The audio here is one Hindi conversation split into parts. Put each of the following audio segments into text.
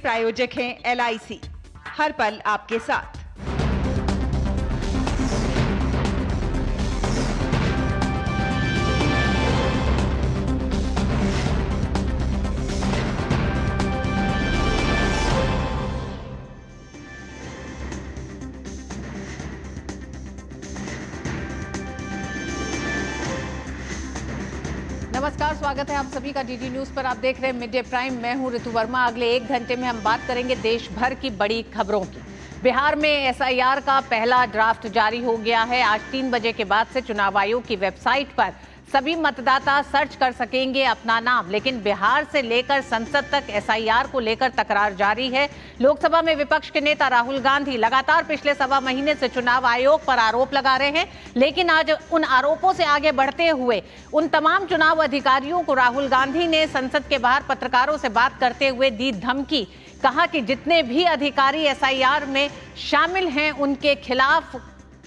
प्रायोजक हैं LIC, हर पल आपके साथ। नमस्कार, स्वागत है आप सभी का डीडी न्यूज पर। आप देख रहे हैं मिड डे प्राइम। मैं हूं ऋतु वर्मा। अगले 1 घंटे में हम बात करेंगे देश भर की बड़ी खबरों की। बिहार में SIR का पहला ड्राफ्ट जारी हो गया है। आज 3 बजे के बाद से चुनाव आयोग की वेबसाइट पर सभी मतदाता सर्च कर सकेंगे अपना नाम, लेकिन बिहार से लेकर संसद तक SIR को लेकर तकरार जारी है। लोकसभा में विपक्ष के नेता राहुल गांधी लगातार पिछले सवा महीने से चुनाव आयोग पर आरोप लगा रहे हैं, लेकिन आज उन आरोपों से आगे बढ़ते हुए उन तमाम चुनाव अधिकारियों को राहुल गांधी ने संसद के बाहर पत्रकारों से बात करते हुए दी धमकी। कहा कि जितने भी अधिकारी SIR में शामिल हैं उनके खिलाफ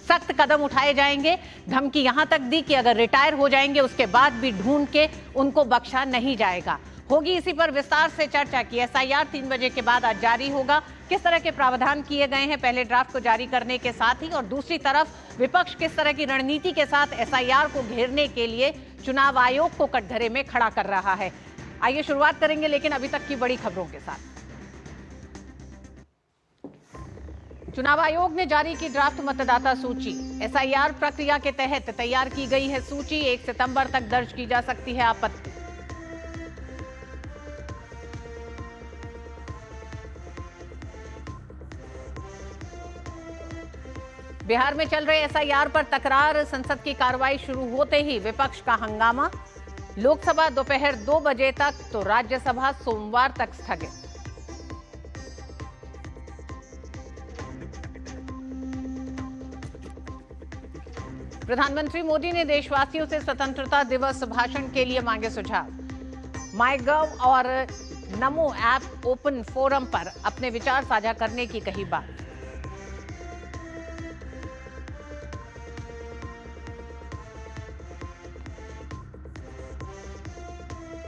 सख्त कदम उठाए जाएंगे। धमकी यहां तक दी कि अगर रिटायर हो जाएंगे उसके बाद भी ढूंढ के उनको बख्शा नहीं जाएगा। होगी इसी पर विस्तार से चर्चा की। SIR 3 बजे के बाद आज जारी होगा। किस तरह के प्रावधान किए गए हैं पहले ड्राफ्ट को जारी करने के साथ ही, और दूसरी तरफ विपक्ष किस तरह की रणनीति के साथ SIR को घेरने के लिए चुनाव आयोग को कटघरे में खड़ा कर रहा है। आइए शुरुआत करेंगे लेकिन अभी तक की बड़ी खबरों के साथ। चुनाव आयोग ने जारी की ड्राफ्ट मतदाता सूची। SIR प्रक्रिया के तहत तैयार की गई है सूची। 1 सितंबर तक दर्ज की जा सकती है आपत्ति। बिहार में चल रहे SIR पर तकरार। संसद की कार्रवाई शुरू होते ही विपक्ष का हंगामा। लोकसभा दोपहर 2 बजे तक तो राज्यसभा सोमवार तक स्थगित। प्रधानमंत्री मोदी ने देशवासियों से स्वतंत्रता दिवस भाषण के लिए मांगे सुझाव। माईगव और नमो ऐप ओपन फोरम पर अपने विचार साझा करने की कही बात।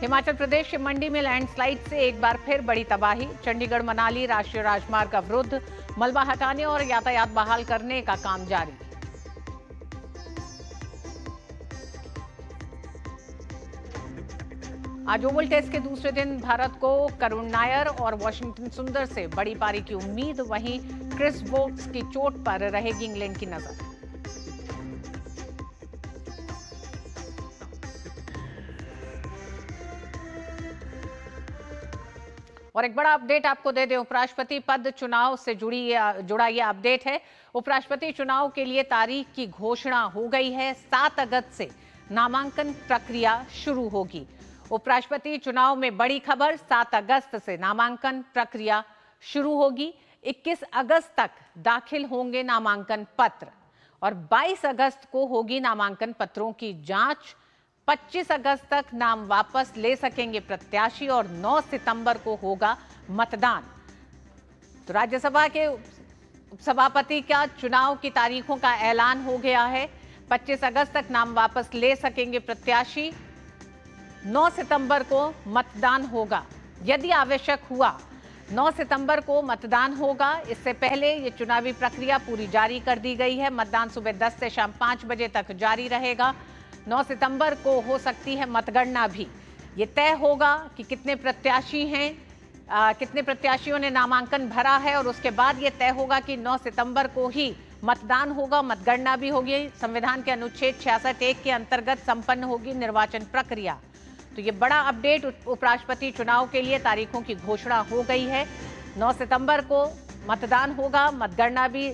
हिमाचल प्रदेश के मंडी में लैंडस्लाइड से एक बार फिर बड़ी तबाही। चंडीगढ़ मनाली राष्ट्रीय राजमार्ग अवरुद्ध। मलबा हटाने और यातायात बहाल करने का काम जारी। आज ओवल टेस्ट के दूसरे दिन भारत को करुण नायर और वॉशिंगटन सुंदर से बड़ी पारी की उम्मीद। वहीं क्रिस वोक्स की चोट पर रहेगी इंग्लैंड की नजर। और एक बड़ा अपडेट आपको दे दें, उपराष्ट्रपति पद चुनाव से जुड़ा यह अपडेट है। उपराष्ट्रपति चुनाव के लिए तारीख की घोषणा हो गई है। 7 अगस्त से नामांकन प्रक्रिया शुरू होगी। उपराष्ट्रपति चुनाव में बड़ी खबर, 7 अगस्त से नामांकन प्रक्रिया शुरू होगी। 21 अगस्त तक दाखिल होंगे नामांकन पत्र और 22 अगस्त को होगी नामांकन पत्रों की जांच। 25 अगस्त तक नाम वापस ले सकेंगे प्रत्याशी और 9 सितंबर को होगा मतदान। तो राज्यसभा के सभापति का चुनाव की तारीखों का ऐलान हो गया है। 25 अगस्त तक नाम वापस ले सकेंगे प्रत्याशी। 9 सितंबर को मतदान होगा यदि आवश्यक हुआ। 9 सितंबर को मतदान होगा। इससे पहले ये चुनावी प्रक्रिया पूरी जारी कर दी गई है। मतदान सुबह 10 से शाम 5 बजे तक जारी रहेगा। 9 सितंबर को हो सकती है मतगणना भी। ये तय होगा कि कितने प्रत्याशी हैं, कितने प्रत्याशियों ने नामांकन भरा है, और उसके बाद ये तय होगा कि 9 सितंबर को ही मतदान होगा, मतगणना भी होगी। संविधान के अनुच्छेद 66(1) के अंतर्गत संपन्न होगी निर्वाचन प्रक्रिया। तो ये बड़ा अपडेट, उपराष्ट्रपति चुनाव के लिए तारीखों की घोषणा हो गई है। 9 सितंबर को मतदान होगा, मतगणना भी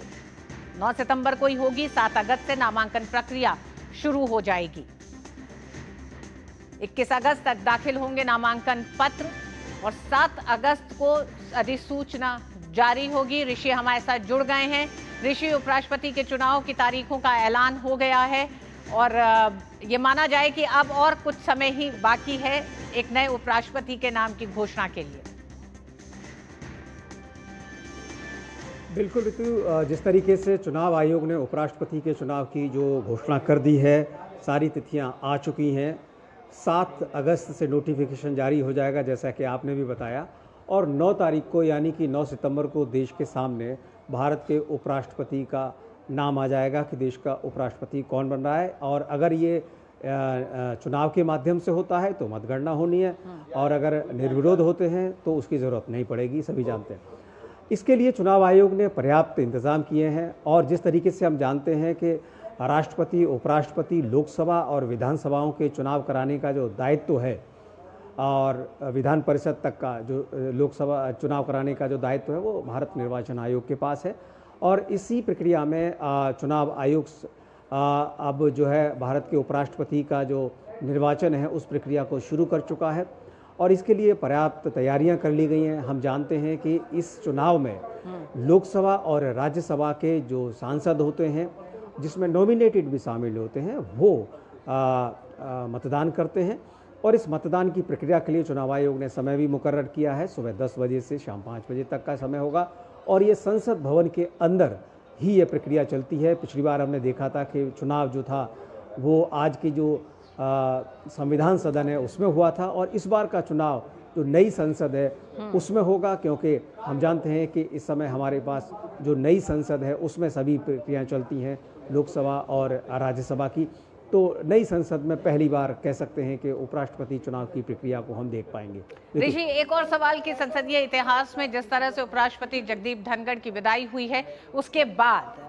9 सितंबर को ही होगी। 7 अगस्त से नामांकन प्रक्रिया शुरू हो जाएगी। 21 अगस्त तक दाखिल होंगे नामांकन पत्र और 7 अगस्त को अधिसूचना जारी होगी। ऋषि हमारे साथ जुड़ गए हैं। ऋषि, उपराष्ट्रपति के चुनाव की तारीखों का ऐलान हो गया है और ये माना जाए कि अब और कुछ समय ही बाकी है एक नए उपराष्ट्रपति के नाम की घोषणा के लिए। बिल्कुल ऋतु, जिस तरीके से चुनाव आयोग ने उपराष्ट्रपति के चुनाव की जो घोषणा कर दी है, सारी तिथियां आ चुकी हैं। 7 अगस्त से नोटिफिकेशन जारी हो जाएगा, जैसा कि आपने भी बताया, और 9 तारीख को यानी कि 9 सितंबर को देश के सामने भारत के उपराष्ट्रपति का नाम आ जाएगा कि देश का उपराष्ट्रपति कौन बन रहा है। और अगर ये चुनाव के माध्यम से होता है तो मतगणना होनी है, और अगर निर्विरोध होते हैं तो उसकी ज़रूरत नहीं पड़ेगी, सभी जानते हैं। इसके लिए चुनाव आयोग ने पर्याप्त इंतज़ाम किए हैं। और जिस तरीके से हम जानते हैं कि राष्ट्रपति, उपराष्ट्रपति, लोकसभा और विधानसभाओं के चुनाव कराने का जो दायित्व है और विधान परिषद तक का जो लोकसभा चुनाव कराने का जो दायित्व है वो भारत निर्वाचन आयोग के पास है। और इसी प्रक्रिया में चुनाव आयोग अब जो है भारत के उपराष्ट्रपति का जो निर्वाचन है उस प्रक्रिया को शुरू कर चुका है और इसके लिए पर्याप्त तैयारियां कर ली गई हैं। हम जानते हैं कि इस चुनाव में लोकसभा और राज्यसभा के जो सांसद होते हैं, जिसमें नॉमिनेटेड भी शामिल होते हैं, वो मतदान करते हैं। और इस मतदान की प्रक्रिया के लिए चुनाव आयोग ने समय भी मुकर्रर किया है। सुबह 10 बजे से शाम 5 बजे तक का समय होगा और ये संसद भवन के अंदर ही ये प्रक्रिया चलती है। पिछली बार हमने देखा था कि चुनाव जो था वो आज की जो संविधान सदन है उसमें हुआ था, और इस बार का चुनाव जो नई संसद है उसमें होगा, क्योंकि हम जानते हैं कि इस समय हमारे पास जो नई संसद है उसमें सभी प्रक्रियाएं चलती हैं, लोकसभा और राज्यसभा की। तो नई संसद में पहली बार कह सकते हैं कि उपराष्ट्रपति चुनाव की प्रक्रिया को हम देख पाएंगे। ऋषि, एक और सवाल कि संसदीय इतिहास में जिस तरह से उपराष्ट्रपति जगदीप धनखड़ की विदाई हुई है उसके बाद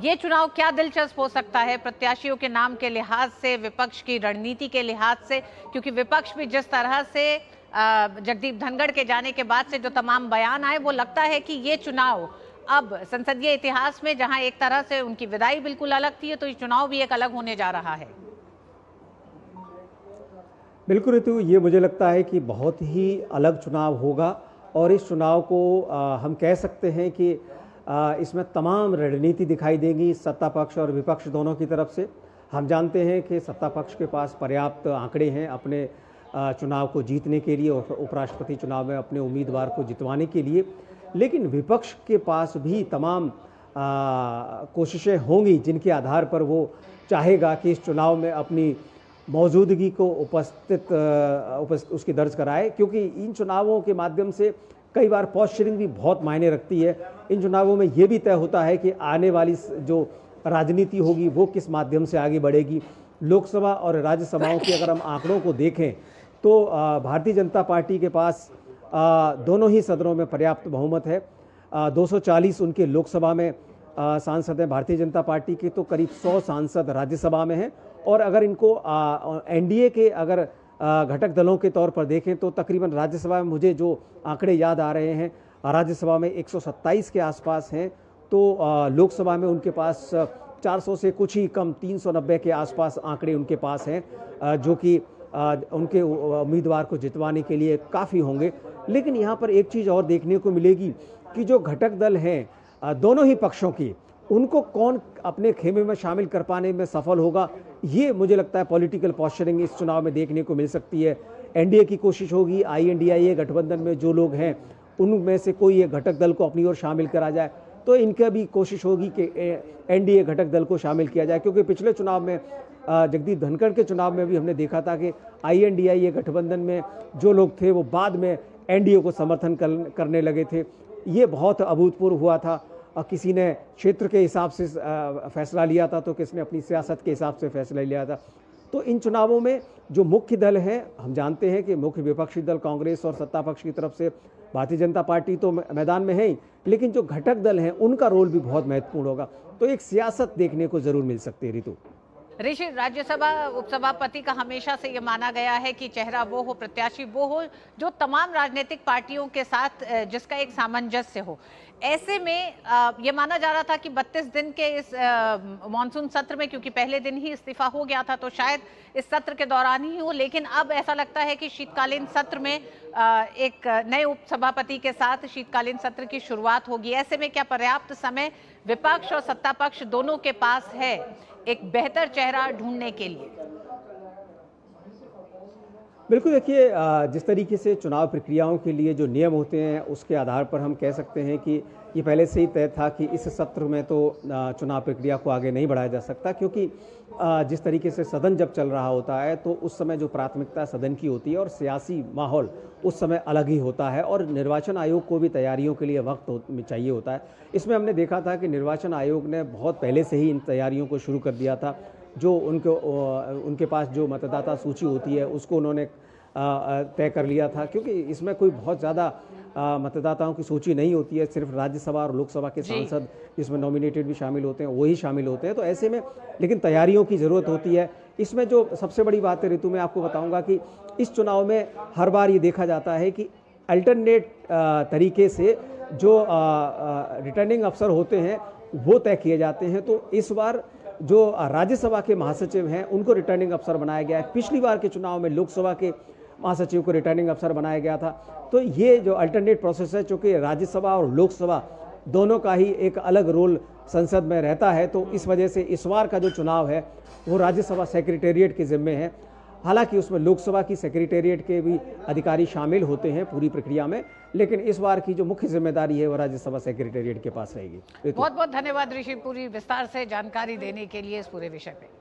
ये चुनाव क्या दिलचस्प हो सकता है प्रत्याशियों के नाम के लिहाज से, विपक्ष की रणनीति के लिहाज से, क्योंकि विपक्ष भी जिस तरह से जगदीप धनखड़ के जाने के बाद से जो तमाम बयान आए वो लगता है कि ये चुनाव अब संसदीय इतिहास में जहां एक तरह से उनकी विदाई बिल्कुल अलग थी, तो ये चुनाव भी एक अलग होने जा रहा है। बिल्कुल ऋतु, ये मुझे लगता है कि बहुत ही अलग चुनाव होगा और इस चुनाव को हम कह सकते हैं कि इसमें तमाम रणनीति दिखाई देगी सत्ता पक्ष और विपक्ष दोनों की तरफ से। हम जानते हैं कि सत्ता पक्ष के पास पर्याप्त आंकड़े हैं अपने चुनाव को जीतने के लिए, उपराष्ट्रपति चुनाव में अपने उम्मीदवार को जितवाने के लिए, लेकिन विपक्ष के पास भी तमाम कोशिशें होंगी जिनके आधार पर वो चाहेगा कि इस चुनाव में अपनी मौजूदगी को उसकी दर्ज कराए, क्योंकि इन चुनावों के माध्यम से कई बार पोस्चरिंग भी बहुत मायने रखती है। इन चुनावों में ये भी तय होता है कि आने वाली जो राजनीति होगी वो किस माध्यम से आगे बढ़ेगी। लोकसभा और राज्यसभाओं की अगर हम आंकड़ों को देखें तो भारतीय जनता पार्टी के पास दोनों ही सदनों में पर्याप्त बहुमत है। 240 उनके लोकसभा में सांसद हैं भारतीय जनता पार्टी के, तो करीब 100 सांसद राज्यसभा में हैं। और अगर इनको एनडीए के अगर घटक दलों के तौर पर देखें तो तकरीबन राज्यसभा में मुझे जो आंकड़े याद आ रहे हैं, राज्यसभा में 127 के आसपास हैं, तो लोकसभा में उनके पास 400 से कुछ ही कम 390 के आसपास आंकड़े उनके पास हैं, जो कि उनके उम्मीदवार को जितवाने के लिए काफ़ी होंगे। लेकिन यहाँ पर एक चीज़ और देखने को मिलेगी कि जो घटक दल हैं दोनों ही पक्षों की, उनको कौन अपने खेमे में शामिल कर पाने में सफल होगा, ये मुझे लगता है पॉलिटिकल पॉस्चरिंग इस चुनाव में देखने को मिल सकती है। एनडीए की कोशिश होगी, INDIA गठबंधन में जो लोग हैं उनमें से कोई एक घटक दल को अपनी ओर शामिल करा जाए, तो इनका भी कोशिश होगी कि एनडीए घटक दल को शामिल किया जाए, क्योंकि पिछले चुनाव में जगदीप धनखड़ के चुनाव में भी हमने देखा था कि INDIA गठबंधन में जो लोग थे वो बाद में एनडीए को समर्थन करने लगे थे। ये बहुत अभूतपूर्व हुआ था। किसी ने क्षेत्र के हिसाब से फैसला लिया था तो किसी ने अपनी सियासत के हिसाब से फैसला लिया था। तो इन चुनावों में जो मुख्य दल हैं, हम जानते हैं कि मुख्य विपक्षी दल कांग्रेस और सत्ता पक्ष की तरफ से भारतीय जनता पार्टी तो मैदान में है ही, लेकिन जो घटक दल हैं उनका रोल भी बहुत महत्वपूर्ण होगा। तो एक सियासत देखने को जरूर मिल सकती है। ऋतु, ऋषि, राज्यसभा उपसभापति का हमेशा से ये माना गया है कि चेहरा वो हो, प्रत्याशी वो हो जो तमाम राजनीतिक पार्टियों के साथ जिसका एक सामंजस्य हो। ऐसे में ये माना जा रहा था कि 32 दिन के इस मॉनसून सत्र में, क्योंकि पहले दिन ही इस्तीफा हो गया था, तो शायद इस सत्र के दौरान ही हो, लेकिन अब ऐसा लगता है कि शीतकालीन सत्र में एक नए उपसभापति के साथ शीतकालीन सत्र की शुरुआत होगी। ऐसे में क्या पर्याप्त समय विपक्ष और सत्ता पक्ष दोनों के पास है एक बेहतर चेहरा ढूंढने के लिए? बिल्कुल देखिए, जिस तरीके से चुनाव प्रक्रियाओं के लिए जो नियम होते हैं उसके आधार पर हम कह सकते हैं कि ये पहले से ही तय था कि इस सत्र में तो चुनाव प्रक्रिया को आगे नहीं बढ़ाया जा सकता, क्योंकि जिस तरीके से सदन जब चल रहा होता है तो उस समय जो प्राथमिकता सदन की होती है और सियासी माहौल उस समय अलग ही होता है, और निर्वाचन आयोग को भी तैयारियों के लिए वक्त चाहिए होता है। इसमें हमने देखा था कि निर्वाचन आयोग ने बहुत पहले से ही इन तैयारियों को शुरू कर दिया था। जो उनके पास जो मतदाता सूची होती है उसको उन्होंने तय कर लिया था, क्योंकि इसमें कोई बहुत ज़्यादा मतदाताओं की सूची नहीं होती है, सिर्फ राज्यसभा और लोकसभा के सांसद जिसमें नॉमिनेटेड भी शामिल होते हैं वही शामिल होते हैं। तो ऐसे में लेकिन तैयारियों की ज़रूरत होती है। इसमें जो सबसे बड़ी बात है ऋतु, मैं आपको बताऊंगा कि इस चुनाव में हर बार ये देखा जाता है कि अल्टरनेट तरीके से जो रिटर्निंग अफसर होते हैं वो तय किए जाते हैं। तो इस बार जो राज्यसभा के महासचिव हैं उनको रिटर्निंग अफसर बनाया गया है। पिछली बार के चुनाव में लोकसभा के महासचिव को रिटर्निंग अफसर बनाया गया था। तो ये जो अल्टरनेट प्रोसेस है, चूँकि राज्यसभा और लोकसभा दोनों का ही एक अलग रोल संसद में रहता है, तो इस वजह से इस बार का जो चुनाव है वो राज्यसभा सेक्रेटेरिएट के जिम्मे है। हालांकि उसमें लोकसभा की सेक्रेटेरिएट के भी अधिकारी शामिल होते हैं पूरी प्रक्रिया में, लेकिन इस बार की जो मुख्य जिम्मेदारी है वो राज्यसभा सेक्रेटेरिएट के पास रहेगी। बहुत बहुत धन्यवाद ऋषि, पूरी विस्तार से जानकारी देने के लिए इस पूरे विषय पे।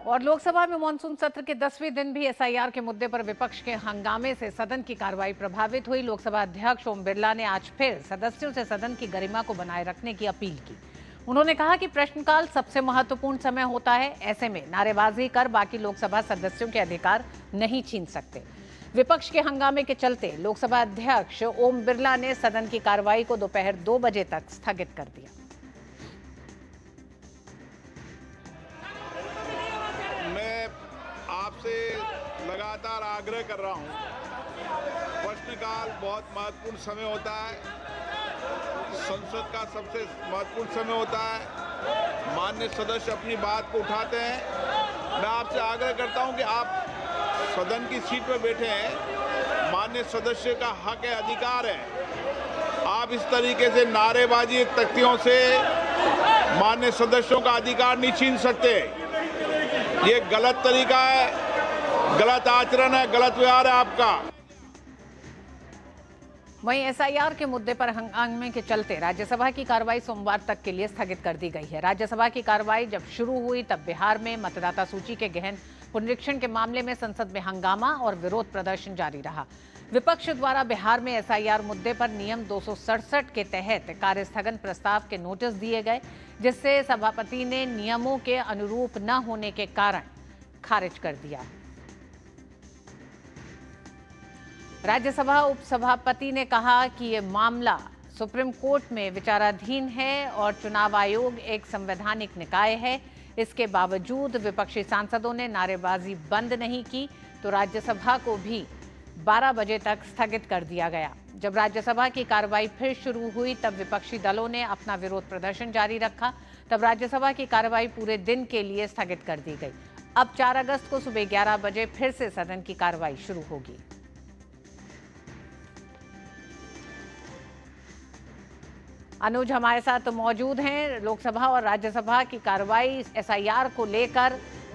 और लोकसभा में मानसून सत्र के 10वें दिन भी एसआईआर के मुद्दे पर विपक्ष के हंगामे से सदन की कार्रवाई प्रभावित हुई। लोकसभा अध्यक्ष ओम बिरला ने आज फिर सदस्यों से सदन की गरिमा को बनाए रखने की अपील की। उन्होंने कहा कि प्रश्नकाल सबसे महत्वपूर्ण समय होता है, ऐसे में नारेबाजी कर बाकी लोकसभा सदस्यों के अधिकार नहीं छीन सकते। विपक्ष के हंगामे के चलते लोकसभा अध्यक्ष ओम बिरला ने सदन की कार्रवाई को दोपहर 2 बजे तक स्थगित कर दिया। मैं आपसे लगातार आग्रह कर रहा हूं, प्रश्नकाल बहुत महत्वपूर्ण समय होता है, संसद का सबसे महत्वपूर्ण समय होता है। माननीय सदस्य अपनी बात को उठाते हैं। मैं आपसे आग्रह करता हूं कि आप सदन की सीट पर बैठे हैं, माननीय सदस्य का हक है, अधिकार है। आप इस तरीके से नारेबाजी तख्तियों से माननीय सदस्यों का अधिकार नहीं छीन सकते। ये गलत तरीका है, गलत आचरण है, गलत व्यवहार है आपका। वहीं एसआईआर के मुद्दे पर हंगामे के चलते राज्यसभा की कार्रवाई सोमवार तक के लिए स्थगित कर दी गई है। राज्यसभा की कार्रवाई जब शुरू हुई तब बिहार में मतदाता सूची के गहन पुनरीक्षण के मामले में संसद में हंगामा और विरोध प्रदर्शन जारी रहा। विपक्ष द्वारा बिहार में एसआईआर मुद्दे पर नियम 267 के तहत कार्यस्थगन प्रस्ताव के नोटिस दिए गए, जिससे सभापति ने नियमों के अनुरूप न होने के कारण खारिज कर दिया। राज्यसभा उपसभापति ने कहा कि ये मामला सुप्रीम कोर्ट में विचाराधीन है और चुनाव आयोग एक संवैधानिक निकाय है। इसके बावजूद विपक्षी सांसदों ने नारेबाजी बंद नहीं की, तो राज्यसभा को भी 12 बजे तक स्थगित कर दिया गया। जब राज्यसभा की कार्रवाई फिर शुरू हुई तब विपक्षी दलों ने अपना विरोध प्रदर्शन जारी रखा। तब राज्यसभा की कार्रवाई पूरे दिन के लिए स्थगित कर दी गई। अब 4 अगस्त को सुबह 11 बजे फिर से सदन की कार्रवाई शुरू होगी। अनुज हमारे साथ मौजूद हैं। लोकसभा और राज्यसभा की कार्रवाई एसआईआर को लेकर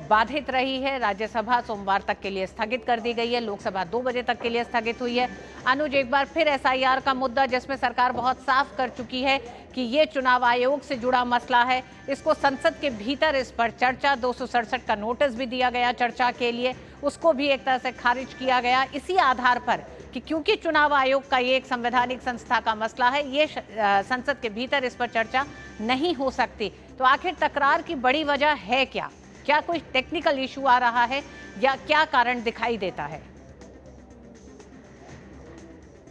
बाधित रही है। राज्यसभा सोमवार तक के लिए स्थगित कर दी गई है, लोकसभा 2 बजे तक के लिए स्थगित हुई है। अनुज, एक बार फिर एसआईआर का मुद्दा, जिसमें सरकार बहुत साफ कर चुकी है कि ये चुनाव आयोग से जुड़ा मसला है, इसको संसद के भीतर इस पर चर्चा 267 का नोटिस भी दिया गया चर्चा के लिए, उसको भी एक तरह से खारिज किया गया इसी आधार पर कि क्योंकि चुनाव आयोग का ये एक संवैधानिक संस्था का मसला है, ये संसद के भीतर इस पर चर्चा नहीं हो सकती। तो आखिर तकरार की बड़ी वजह है क्या? क्या कोई टेक्निकल इशू आ रहा है या क्या कारण दिखाई देता है?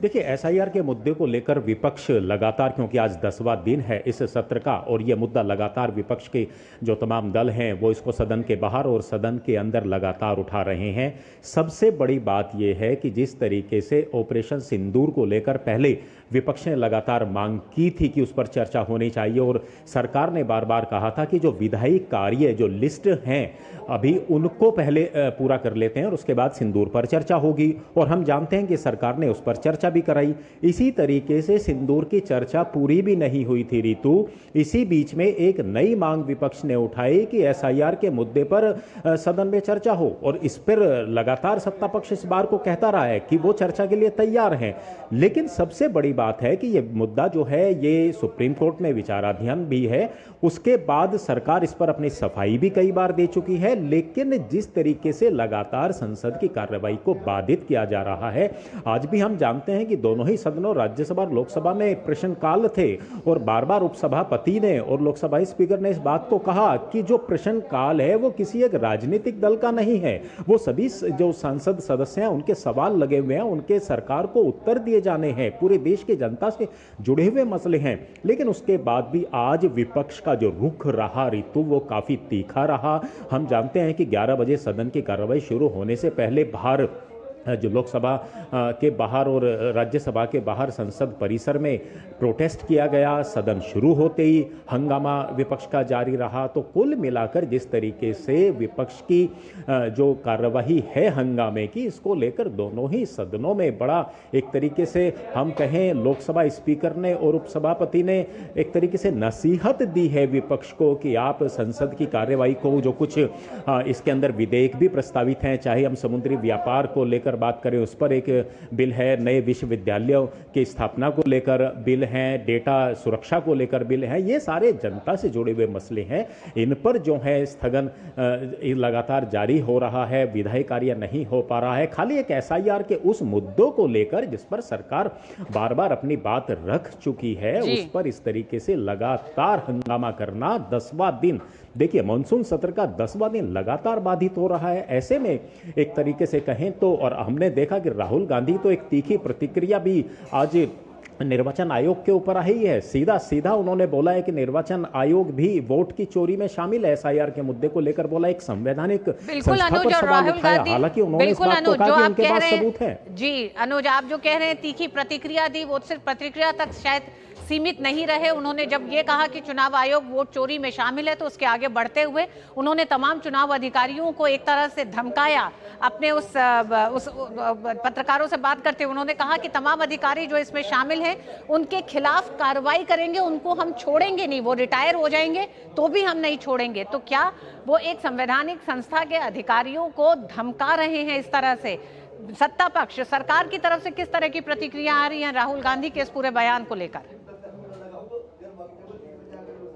देखिए, एसआईआर के मुद्दे को लेकर विपक्ष लगातार, क्योंकि आज 10वां दिन है इस सत्र का और ये मुद्दा लगातार विपक्ष के जो तमाम दल हैं वो इसको सदन के बाहर और सदन के अंदर लगातार उठा रहे हैं। सबसे बड़ी बात ये है कि जिस तरीके से ऑपरेशन सिंदूर को लेकर पहले विपक्ष ने लगातार मांग की थी कि उस पर चर्चा होनी चाहिए और सरकार ने बार बार कहा था कि जो विधायी कार्य जो लिस्ट हैं अभी उनको पहले पूरा कर लेते हैं और उसके बाद सिंदूर पर चर्चा होगी। और हम जानते हैं कि सरकार ने उस पर चर्चा भी कराई। इसी तरीके से सिंदूर की चर्चा पूरी भी नहीं हुई थी ऋतु। इसी बीच में एक नई मांग विपक्ष ने उठाई कि एसआईआर के मुद्दे पर सदन में चर्चा हो, और इस पर लगातार सत्ता पक्ष इस बार को कहता रहा है कि वो चर्चा के लिए तैयार हैं। लेकिन सबसे बड़ी बात है कि ये मुद्दा जो है ये सुप्रीम कोर्ट में विचाराधीन भी है। उसके बाद सरकार इस पर अपनी सफाई भी कई बार दे चुकी है, लेकिन जिस तरीके से लगातार संसद की कार्रवाई को बाधित किया जा रहा है, आज भी हम जानते हैं कि दोनों ही सदनों राज्यसभा और लोकसभा में प्रश्नकाल थे, और बार बार उपसभापति ने और लोकसभा स्पीकर ने इस बात को कहा कि जो प्रश्नकाल है वो किसी एक राजनीतिक दल का नहीं है, वो सभी जो सांसद सदस्य हैं उनके सवाल लगे हुए हैं, उनके सरकार को उत्तर दिए जाने हैं, पूरे देश की जनता से जुड़े हुए मसले हैं। लेकिन उसके बाद भी आज विपक्ष का जो रुख रहा ऋतु वो काफी तीखा रहा। हम जानते हैं कि 11 बजे सदन की कार्रवाई शुरू होने से पहले बाहर जो लोकसभा के बाहर और राज्यसभा के बाहर संसद परिसर में प्रोटेस्ट किया गया। सदन शुरू होते ही हंगामा विपक्ष का जारी रहा। तो कुल मिलाकर जिस तरीके से विपक्ष की जो कार्यवाही है हंगामे की, इसको लेकर दोनों ही सदनों में बड़ा एक तरीके से हम कहें लोकसभा स्पीकर ने और उपसभापति ने एक तरीके से नसीहत दी है विपक्ष को कि आप संसद की कार्यवाही को, जो कुछ इसके अंदर विधेयक भी प्रस्तावित हैं, चाहे हम समुद्री व्यापार को लेकर बात करें उस पर एक बिल है, नए विश्वविद्यालयों की स्थापना को लेकर बिल हैं, डेटा सुरक्षा को लेकर बिल हैं, ये सारे जनता से जुड़े हुए मसले हैं। इन पर जो है स्थगन लगातार जारी हो रहा है, विधायी कार्य नहीं हो पा रहा है। खाली एक एसआईआर के उस मुद्दों को लेकर जिस पर सरकार बार बार अपनी बात रख चुकी है, उस पर इस तरीके से लगातार हंगामा करना 10वां दिन, देखिए मानसून सत्र का 10वां दिन लगातार बाधित हो रहा है। ऐसे में एक तरीके से कहें तो, और हमने देखा कि राहुल गांधी तो एक तीखी प्रतिक्रिया भी आज निर्वाचन आयोग के ऊपर आई है। सीधा सीधा उन्होंने बोला है कि निर्वाचन आयोग भी वोट की चोरी में शामिल है। एसआईआर के मुद्दे को लेकर बोला एक संवैधानिक संस्था पर सवाल उठाया। हालांकि उन्होंने इस बात को कहा कि उनके पास सबूत है। जी अनुज, आप जो कह रहे हैं तीखी प्रतिक्रिया दी, वो सिर्फ प्रतिक्रिया तक शायद सीमित नहीं रहे। उन्होंने जब ये कहा कि चुनाव आयोग वोट चोरी में शामिल है, तो उसके आगे बढ़ते हुए उन्होंने तमाम चुनाव अधिकारियों को एक तरह से धमकाया। अपने उस पत्रकारों से बात करते हुए उन्होंने कहा कि तमाम अधिकारी जो इसमें शामिल हैं उनके खिलाफ कार्रवाई करेंगे, उनको हम छोड़ेंगे नहीं, वो रिटायर हो जाएंगे तो भी हम नहीं छोड़ेंगे। तो क्या वो एक संवैधानिक संस्था के अधिकारियों को धमका रहे हैं इस तरह से? सत्ता पक्ष सरकार की तरफ से किस तरह की प्रतिक्रिया आ रही है राहुल गांधी के इस पूरे बयान को लेकर?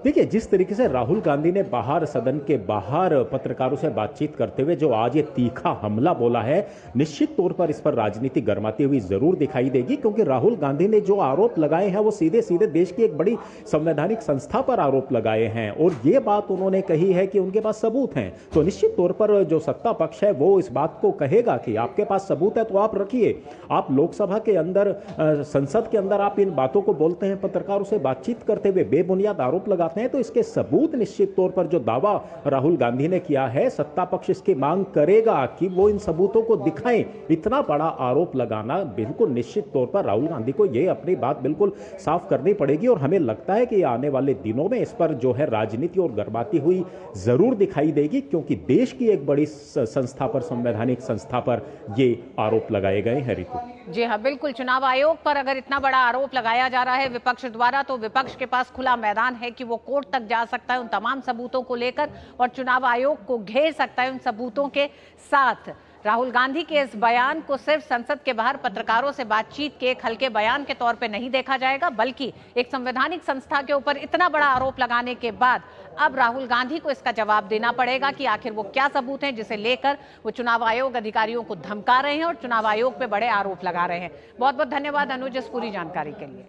देखिए, जिस तरीके से राहुल गांधी ने बाहर सदन के बाहर पत्रकारों से बातचीत करते हुए जो आज ये तीखा हमला बोला है, निश्चित तौर पर इस पर राजनीति गरमाती हुई जरूर दिखाई देगी, क्योंकि राहुल गांधी ने जो आरोप लगाए हैं वो सीधे सीधे देश की एक बड़ी संवैधानिक संस्था पर आरोप लगाए हैं, और ये बात उन्होंने कही है कि उनके पास सबूत हैं। तो निश्चित तौर पर जो सत्ता पक्ष है वो इस बात को कहेगा कि आपके पास सबूत है तो आप रखिए। आप लोकसभा के अंदर, संसद के अंदर आप इन बातों को बोलते हैं, पत्रकारों से बातचीत करते हुए बेबुनियाद आरोप लगाते हैं, तो इसके सबूत निश्चित तौर पर जो दावा राहुल गांधी ने किया है, सत्ता पक्ष इसकी मांग करेगा कि वो इन सबूतों को दिखाएं। इतना बड़ा आरोप लगाना बिल्कुल निश्चित तौर पर राहुल गांधी को ये अपनी बात बिल्कुल साफ करनी पड़ेगी, और हमें लगता है कि आने वाले दिनों में इस पर जो है राजनीति और गरमाती हुई जरूर दिखाई देगी, क्योंकि देश की एक बड़ी संस्था पर, संवैधानिक संस्था पर ये आरोप लगाए गए हैं। ऋतु जी हाँ, बिल्कुल। चुनाव आयोग पर अगर इतना बड़ा आरोप लगाया जा रहा है विपक्ष द्वारा, तो विपक्ष के पास खुला मैदान है कि वो कोर्ट तक जा सकता है उन तमाम सबूतों को लेकर, और चुनाव आयोग को घेर सकता है उन सबूतों के साथ। राहुल गांधी के इस बयान को सिर्फ संसद के बाहर पत्रकारों से बातचीत के एक हल्के बयान के तौर पे नहीं देखा जाएगा, बल्कि एक संवैधानिक संस्था के ऊपर इतना बड़ा आरोप लगाने के बाद अब राहुल गांधी को इसका जवाब देना पड़ेगा कि आखिर वो क्या सबूत हैं जिसे लेकर वो चुनाव आयोग अधिकारियों को धमका रहे हैं और चुनाव आयोग पे बड़े आरोप लगा रहे हैं। बहुत बहुत धन्यवाद अनुज इस पूरी जानकारी के लिए।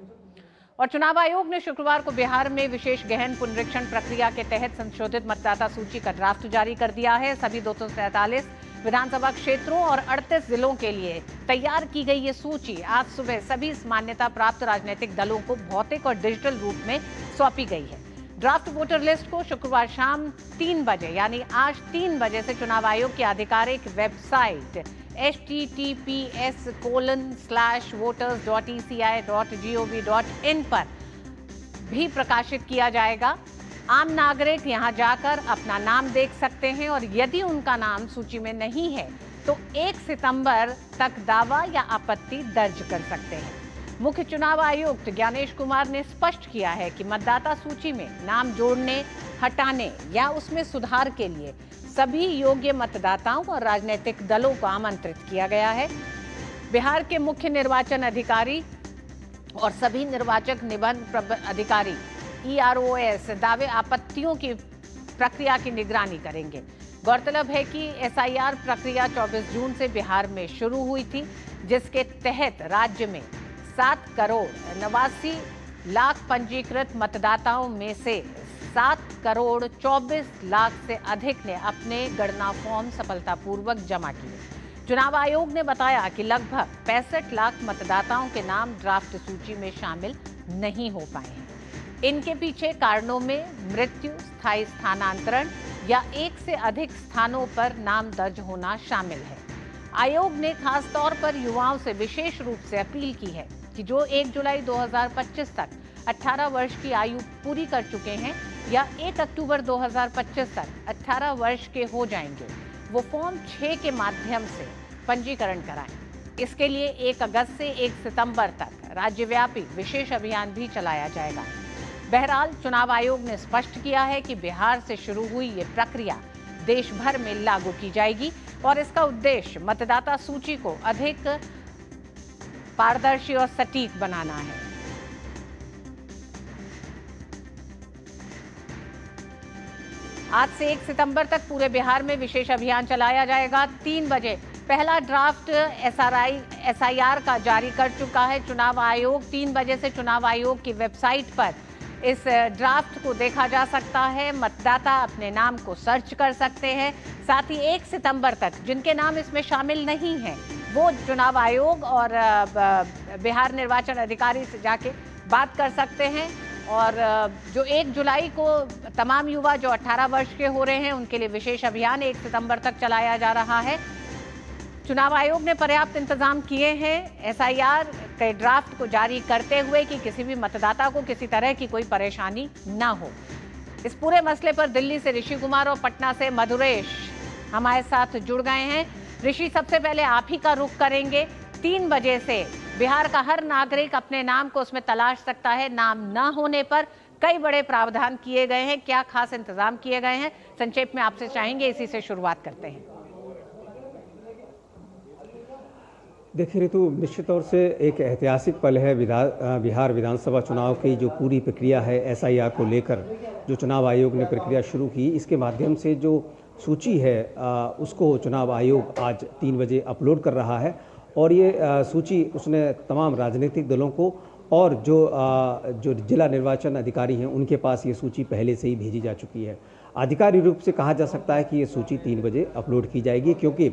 और चुनाव आयोग ने शुक्रवार को बिहार में विशेष गहन पुनरीक्षण प्रक्रिया के तहत संशोधित मतदाता सूची का ड्राफ्ट जारी कर दिया है। सभी 247 विधानसभा क्षेत्रों और 38 जिलों के लिए तैयार की गई ये सूची आज सुबह सभी मान्यता प्राप्त राजनीतिक दलों को भौतिक और डिजिटल रूप में सौंपी गई है। ड्राफ्ट वोटर लिस्ट को शुक्रवार शाम 3 बजे यानी आज 3 बजे से चुनाव आयोग की आधिकारिक वेबसाइट https:/voters.eci.gov.in पर भी प्रकाशित किया जाएगा। आम नागरिक यहां जाकर अपना नाम देख सकते हैं, और यदि उनका नाम सूची में नहीं है तो 1 सितंबर तक दावा या आपत्ति दर्ज कर सकते हैं। मुख्य चुनाव आयुक्त ज्ञानेश कुमार ने स्पष्ट किया है कि मतदाता सूची में नाम जोड़ने, हटाने या उसमें सुधार के लिए सभी योग्य मतदाताओं और राजनीतिक दलों को आमंत्रित किया गया है। बिहार के मुख्य निर्वाचन अधिकारी और सभी निर्वाचक निबंधन अधिकारी EROS दावे आपत्तियों की प्रक्रिया की निगरानी करेंगे। गौरतलब है कि SIR प्रक्रिया 24 जून से बिहार में शुरू हुई थी, जिसके तहत राज्य में 7 करोड़ 89 लाख पंजीकृत मतदाताओं में से 7 करोड़ 24 लाख से अधिक ने अपने गणना फॉर्म सफलतापूर्वक जमा किए। चुनाव आयोग ने बताया कि लगभग 65 लाख मतदाताओं के नाम ड्राफ्ट सूची में शामिल नहीं हो पाए हैं। इनके पीछे कारणों में मृत्यु, स्थायी स्थानांतरण या एक से अधिक स्थानों पर नाम दर्ज होना शामिल है। आयोग ने खास तौर पर युवाओं से विशेष रूप से अपील की है कि जो 1 जुलाई 2025 तक 18 वर्ष की आयु पूरी कर चुके हैं या 1 अक्टूबर 2025 तक 18 वर्ष के हो जाएंगे, वो फॉर्म 6 के माध्यम से पंजीकरण कराएं। इसके लिए 1 अगस्त से 1 सितंबर तक राज्यव्यापी विशेष अभियान भी चलाया जाएगा। बहरहाल चुनाव आयोग ने स्पष्ट किया है कि बिहार से शुरू हुई ये प्रक्रिया देश भर में लागू की जाएगी और इसका उद्देश्य मतदाता सूची को अधिक पारदर्शी और सटीक बनाना है। आज से 1 सितंबर तक पूरे बिहार में विशेष अभियान चलाया जाएगा। 3 बजे पहला ड्राफ्ट SIR का जारी कर चुका है चुनाव आयोग। 3 बजे से चुनाव आयोग की वेबसाइट पर इस ड्राफ्ट को देखा जा सकता है। मतदाता अपने नाम को सर्च कर सकते हैं। साथ ही 1 सितंबर तक जिनके नाम इसमें शामिल नहीं हैं, वो चुनाव आयोग और बिहार निर्वाचन अधिकारी से जाके बात कर सकते हैं। और जो 1 जुलाई को तमाम युवा जो 18 वर्ष के हो रहे हैं, उनके लिए विशेष अभियान 1 सितंबर तक चलाया जा रहा है। चुनाव आयोग ने पर्याप्त इंतजाम किए हैं SIR के ड्राफ्ट को जारी करते हुए कि किसी भी मतदाता को किसी तरह की कोई परेशानी ना हो। इस पूरे मसले पर दिल्ली से ऋषि कुमार और पटना से मधुरेश हमारे साथ जुड़ गए हैं। ऋषि, सबसे पहले आप ही का रुख करेंगे। 3 बजे से बिहार का हर नागरिक अपने नाम को उसमें तलाश सकता है। नाम न होने पर कई बड़े प्रावधान किए गए हैं। क्या खास इंतजाम किए गए हैं, संक्षेप में आपसे चाहेंगे, इसी से शुरुआत करते हैं। देखिए ऋतु, निश्चित तौर से एक ऐतिहासिक पल है। बिहार विधानसभा चुनाव की जो पूरी प्रक्रिया है SIR को लेकर, जो चुनाव आयोग ने प्रक्रिया शुरू की, इसके माध्यम से जो सूची है उसको चुनाव आयोग आज 3 बजे अपलोड कर रहा है। और ये सूची उसने तमाम राजनीतिक दलों को और जो जिला निर्वाचन अधिकारी हैं उनके पास ये सूची पहले से ही भेजी जा चुकी है। आधिकारिक रूप से कहा जा सकता है कि ये सूची 3 बजे अपलोड की जाएगी, क्योंकि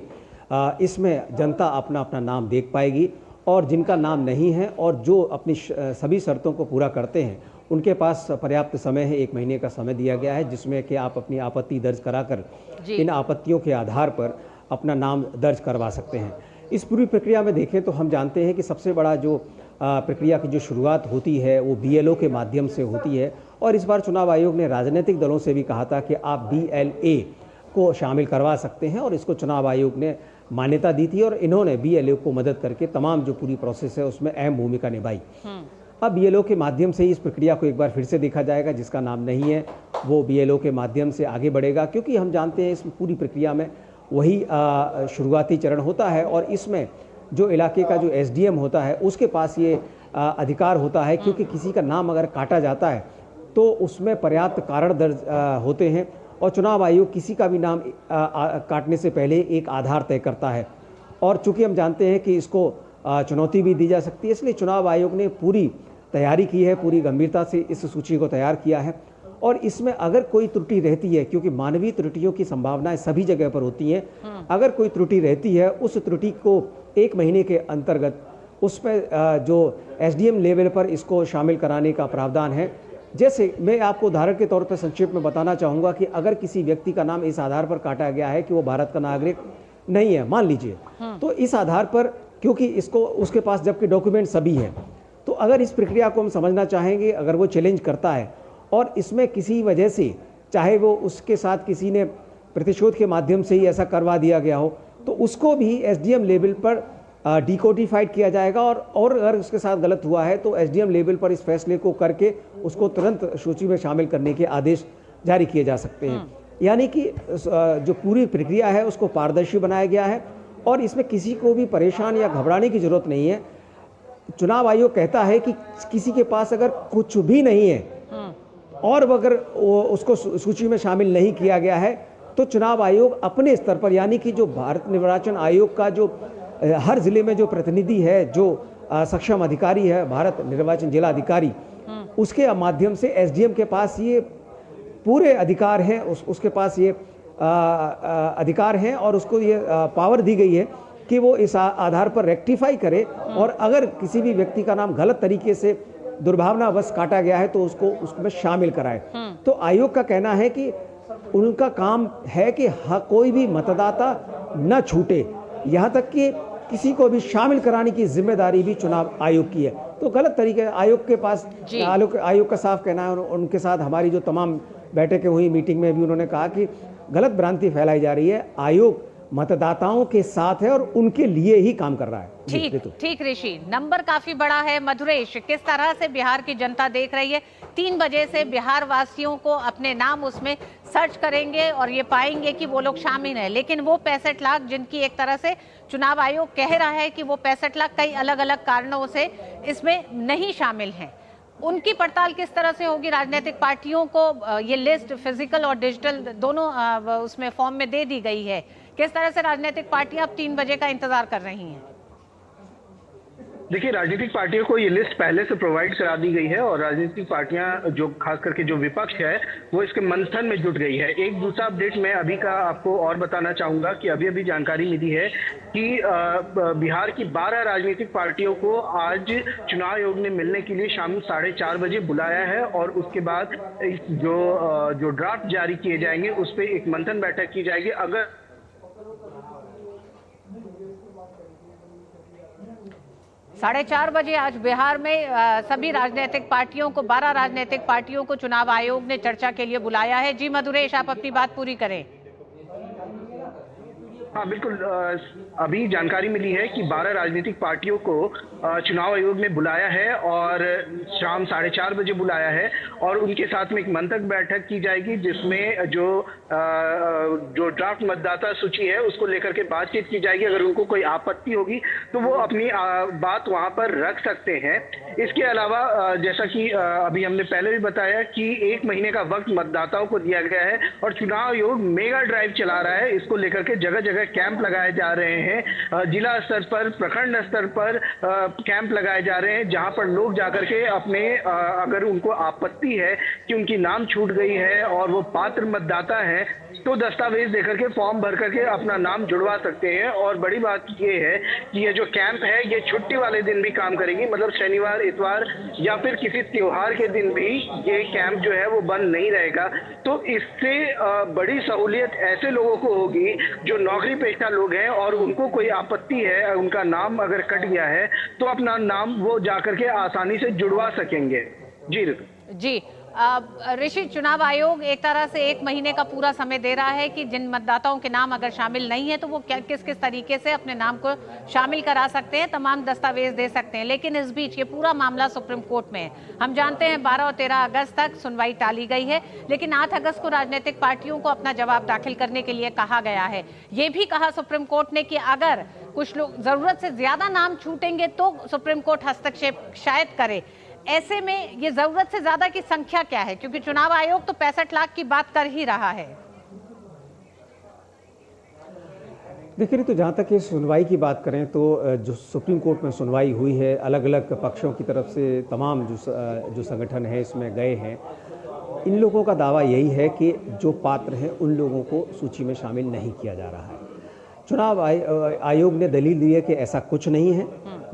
इसमें जनता अपना अपना नाम देख पाएगी और जिनका नाम नहीं है और जो अपनी सभी शर्तों को पूरा करते हैं उनके पास पर्याप्त समय है। 1 महीने का समय दिया गया है, जिसमें कि आप अपनी आपत्ति दर्ज कराकर इन आपत्तियों के आधार पर अपना नाम दर्ज करवा सकते हैं। इस पूरी प्रक्रिया में देखें तो हम जानते हैं कि सबसे बड़ा जो प्रक्रिया की जो शुरुआत होती है वो BLO के माध्यम से होती है। और इस बार चुनाव आयोग ने राजनीतिक दलों से भी कहा था कि आप BLA को शामिल करवा सकते हैं और इसको चुनाव आयोग ने मान्यता दी थी और इन्होंने BLO को मदद करके तमाम जो पूरी प्रोसेस है उसमें अहम भूमिका निभाई। अब BLO के माध्यम से इस प्रक्रिया को एक बार फिर से देखा जाएगा। जिसका नाम नहीं है वो BLO के माध्यम से आगे बढ़ेगा, क्योंकि हम जानते हैं इस पूरी प्रक्रिया में वही शुरुआती चरण होता है और इसमें जो इलाके का जो SDM होता है उसके पास ये अधिकार होता है, क्योंकि किसी का नाम अगर काटा जाता है तो उसमें पर्याप्त कारण दर्ज होते हैं और चुनाव आयोग किसी का भी नाम काटने से पहले एक आधार तय करता है। और चूंकि हम जानते हैं कि इसको चुनौती भी दी जा सकती है, इसलिए चुनाव आयोग ने पूरी तैयारी की है, पूरी गंभीरता से इस सूची को तैयार किया है। और इसमें अगर कोई त्रुटि रहती है, क्योंकि मानवीय त्रुटियों की संभावनाएं सभी जगह पर होती हैं, अगर कोई त्रुटि रहती है उस त्रुटि को 1 महीने के अंतर्गत उसमें जो SDM लेवल पर इसको शामिल कराने का प्रावधान है। जैसे मैं आपको उदाहरण के तौर पर संक्षेप में बताना चाहूँगा कि अगर किसी व्यक्ति का नाम इस आधार पर काटा गया है कि वो भारत का नागरिक नहीं है, मान लीजिए, तो इस आधार पर, क्योंकि इसको उसके पास जबकि डॉक्यूमेंट सभी हैं, तो अगर इस प्रक्रिया को हम समझना चाहेंगे, अगर वो चैलेंज करता है और इसमें किसी वजह से, चाहे वो उसके साथ किसी ने प्रतिशोध के माध्यम से ही ऐसा करवा दिया गया हो, तो उसको भी एसडीएम लेवल पर डिकोडिफाइड किया जाएगा और अगर उसके साथ गलत हुआ है तो एसडीएम लेवल पर इस फैसले को करके उसको तुरंत सूची में शामिल करने के आदेश जारी किए जा सकते हैं। यानी कि जो पूरी प्रक्रिया है उसको पारदर्शी बनाया गया है और इसमें किसी को भी परेशान या घबराने की जरूरत नहीं है। चुनाव आयोग कहता है कि किसी के पास अगर कुछ भी नहीं है और अगर उसको सूची में शामिल नहीं किया गया है तो चुनाव आयोग अपने स्तर पर, यानी कि जो भारत निर्वाचन आयोग का जो हर जिले में जो प्रतिनिधि है, जो सक्षम अधिकारी है, भारत निर्वाचन जिला अधिकारी, उसके माध्यम से एसडीएम के पास ये पूरे अधिकार हैं, उसके पास ये अधिकार हैं और उसको ये पावर दी गई है कि वो इस आधार पर रेक्टिफाई करे और अगर किसी भी व्यक्ति का नाम गलत तरीके से दुर्भावनावश काटा गया है तो उसमें शामिल कराए। तो आयोग का कहना है कि उनका काम है कि कोई भी मतदाता न छूटे, यहाँ तक कि किसी को भी शामिल कराने की जिम्मेदारी भी चुनाव आयोग की है। तो गलत तरीके आयोग के पास, आयोग का साफ कहना है, उनके साथ हमारी जो तमाम बैठकें हुई, मीटिंग में भी उन्होंने कहा कि गलत भ्रांति फैलाई जा रही है, आयोग मतदाताओं के साथ है और उनके लिए ही काम कर रहा है। ठीक ऋषि, नंबर काफी बड़ा है। मधुरेश, किस तरह से बिहार की जनता देख रही है? 3 बजे से बिहार वासियों को अपने नाम उसमें सर्च करेंगे और ये पाएंगे कि वो लोग शामिल हैं, लेकिन वो 65 लाख जिनकी एक तरह से चुनाव आयोग कह रहा है कि वो 65 लाख कई अलग अलग कारणों से इसमें नहीं शामिल हैं, उनकी पड़ताल किस तरह से होगी? राजनीतिक पार्टियों को ये लिस्ट फिजिकल और डिजिटल दोनों उसमें फॉर्म में दे दी गई है। किस तरह से राजनीतिक पार्टियां अब 3 बजे का इंतजार कर रही हैं? देखिए, राजनीतिक पार्टियों को ये लिस्ट पहले से प्रोवाइड करा दी गई है और राजनीतिक पार्टियां जो खास करके जो विपक्ष है वो इसके मंथन में जुट गई है। एक दूसरा अपडेट मैं अभी का आपको और बताना चाहूंगा कि अभी जानकारी मिली है कि बिहार की 12 राजनीतिक पार्टियों को आज चुनाव आयोग ने मिलने के लिए शाम 4:30 बजे बुलाया है और उसके बाद जो ड्राफ्ट जारी किए जाएंगे उस पर एक मंथन बैठक की जाएगी। अगर 4:30 बजे आज बिहार में सभी राजनीतिक पार्टियों को, 12 राजनीतिक पार्टियों को चुनाव आयोग ने चर्चा के लिए बुलाया है। जी मधुरेश, आप अपनी बात पूरी करें। हाँ बिल्कुल, अभी जानकारी मिली है कि 12 राजनीतिक पार्टियों को चुनाव आयोग ने बुलाया है और शाम 4:30 बजे बुलाया है और उनके साथ में एक मंथन बैठक की जाएगी जिसमें जो ड्राफ्ट मतदाता सूची है उसको लेकर के बातचीत की जाएगी। अगर उनको कोई आपत्ति होगी तो वो अपनी बात वहां पर रख सकते हैं। इसके अलावा जैसा कि अभी हमने पहले भी बताया कि 1 महीने का वक्त मतदाताओं को दिया गया है और चुनाव आयोग मेगा ड्राइव चला रहा है। इसको लेकर के जगह जगह कैंप लगाए जा रहे हैं, जिला स्तर पर, प्रखंड स्तर पर कैंप लगाए जा रहे हैं जहां पर लोग जाकर के अपने अगर उनको आपत्ति है कि उनकी नाम छूट गई है और वो पात्र मतदाता है तो दस्तावेज देकर के फॉर्म भर करके अपना नाम जुड़वा सकते हैं। और बड़ी बात ये है कि ये जो कैंप है ये छुट्टी वाले दिन भी काम करेगी, मतलब शनिवार, इतवार या फिर किसी त्योहार के दिन भी ये कैंप जो है वो बंद नहीं रहेगा। तो इससे बड़ी सहूलियत ऐसे लोगों को होगी जो नौकरी पेशा लोग हैं और उनको कोई आपत्ति है, उनका नाम अगर कट गया है तो अपना नाम वो जाकर के आसानी से जुड़वा सकेंगे। जी ऋषि, चुनाव आयोग एक तरह से 1 महीने का पूरा समय दे रहा है कि जिन मतदाताओं के नाम अगर शामिल नहीं है तो वो किस तरीके से अपने नाम को शामिल करा सकते हैं, तमाम दस्तावेज दे सकते हैं। लेकिन इस बीच ये पूरा मामला सुप्रीम कोर्ट में है। हम जानते हैं 12 और 13 अगस्त तक सुनवाई टाली गई है, लेकिन 8 अगस्त को राजनीतिक पार्टियों को अपना जवाब दाखिल करने के लिए कहा गया है। ये भी कहा सुप्रीम कोर्ट ने कि अगर कुछ लोग जरूरत से ज्यादा नाम छूटेंगे तो सुप्रीम कोर्ट हस्तक्षेप शायद करे। ऐसे में ये जरूरत से ज्यादा की संख्या क्या है, क्योंकि चुनाव आयोग तो 65 लाख की बात कर ही रहा है। देखिए, तो जहाँ तक ये सुनवाई की बात करें तो जो सुप्रीम कोर्ट में सुनवाई हुई है, अलग अलग पक्षों की तरफ से तमाम जो संगठन है इसमें गए हैं, इन लोगों का दावा यही है कि जो पात्र हैं उन लोगों को सूची में शामिल नहीं किया जा रहा है। चुनाव आयोग ने दलील दी है कि ऐसा कुछ नहीं है,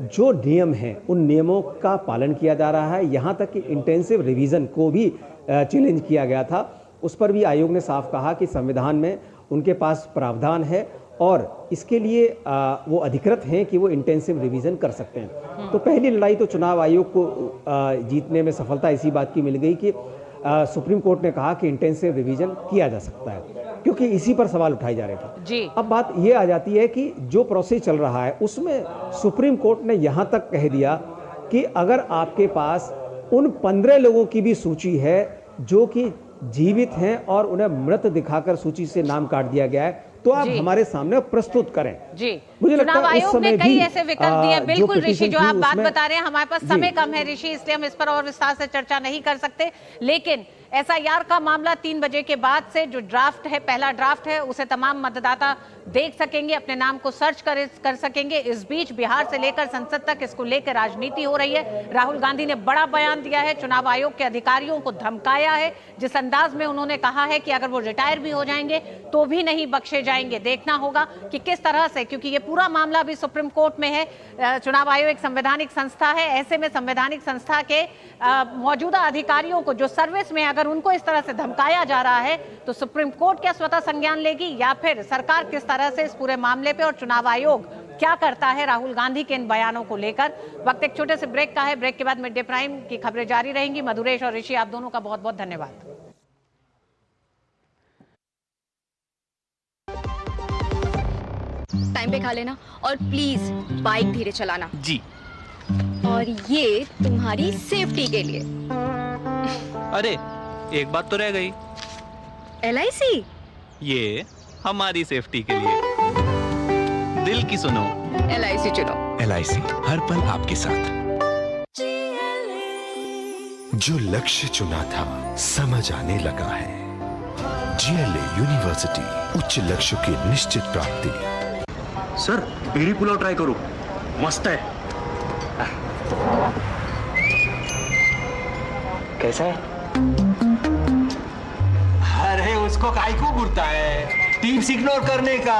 जो नियम हैं उन नियमों का पालन किया जा रहा है। यहाँ तक कि इंटेंसिव रिवीजन को भी चैलेंज किया गया था, उस पर भी आयोग ने साफ कहा कि संविधान में उनके पास प्रावधान है और इसके लिए वो अधिकृत हैं कि वो इंटेंसिव रिवीजन कर सकते हैं। तो पहली लड़ाई तो चुनाव आयोग को जीतने में सफलता इसी बात की मिल गई कि सुप्रीम कोर्ट ने कहा कि इंटेंसिव रिवीजन किया जा सकता है, क्योंकि इसी पर सवाल उठाए जा रहे थे जी। अब बात ये आ जाती है कि जो प्रोसेस चल रहा है उसमें सुप्रीम कोर्ट ने यहाँ तक कह दिया कि अगर आपके पास उन 15 लोगों की भी सूची है जो कि जीवित हैं और उन्हें मृत दिखाकर सूची से नाम काट दिया गया है, तो आप हमारे सामने प्रस्तुत करें। जी, मुझे लगता चुनाव है उस आयोग समय ने कई भी ऐसे विकल्प दिए। बिल्कुल ऋषि, जो आप बात उसमें बता रहे हैं, हमारे पास समय कम है ऋषि, इसलिए हम इस पर और विस्तार से चर्चा नहीं कर सकते। लेकिन एसआईआर का मामला 3 बजे के बाद से जो ड्राफ्ट है, पहला ड्राफ्ट है, उसे तमाम मतदाता देख सकेंगे, अपने नाम को सर्च कर सकेंगे। इस बीच बिहार से लेकर संसद तक इसको लेकर राजनीति हो रही है। राहुल गांधी ने बड़ा बयान दिया है, चुनाव आयोग के अधिकारियों को धमकाया है, जिस अंदाज में उन्होंने कहा है कि अगर वो रिटायर भी हो जाएंगे तो भी नहीं बख्शे जाएंगे। देखना होगा कि किस तरह से, क्योंकि ये पूरा मामला अभी सुप्रीम कोर्ट में है। चुनाव आयोग एक संवैधानिक संस्था है, ऐसे में संवैधानिक संस्था के मौजूदा अधिकारियों को जो सर्विस में, अगर उनको इस तरह से धमकाया जा रहा है तो सुप्रीम कोर्ट क्या स्वतः संज्ञान लेगी या फिर सरकार किस तरह से इस पूरे मामले पे और चुनाव आयोग क्या करता है राहुल गांधी के इन बयानों को लेकर। वक्त एक छोटे से ब्रेक का है, ब्रेक के बाद मिड डे प्राइम की खबरें जारी रहेंगी। मधुरेश और ऋषि, आप दोनों का बहुत बहुत धन्यवाद। टाइम पे खा लेना और प्लीज बाइक धीरे चलाना जी। और ये तुम्हारी सेफ्टी के लिए। अरे एक बात तो रह गई, LIC ये हमारी सेफ्टी के लिए। दिल की सुनो, LIC चुनो। LIC हर पल आपके साथ। जो लक्ष्य चुना था समझ आने लगा है। GLA यूनिवर्सिटी, उच्च लक्ष्य की निश्चित प्राप्ति। सर बेरी पुलाव ट्राई करो, मस्त है। कैसा है? अरे उसको काहे को घूरता है? टिप्स इग्नोर करने का,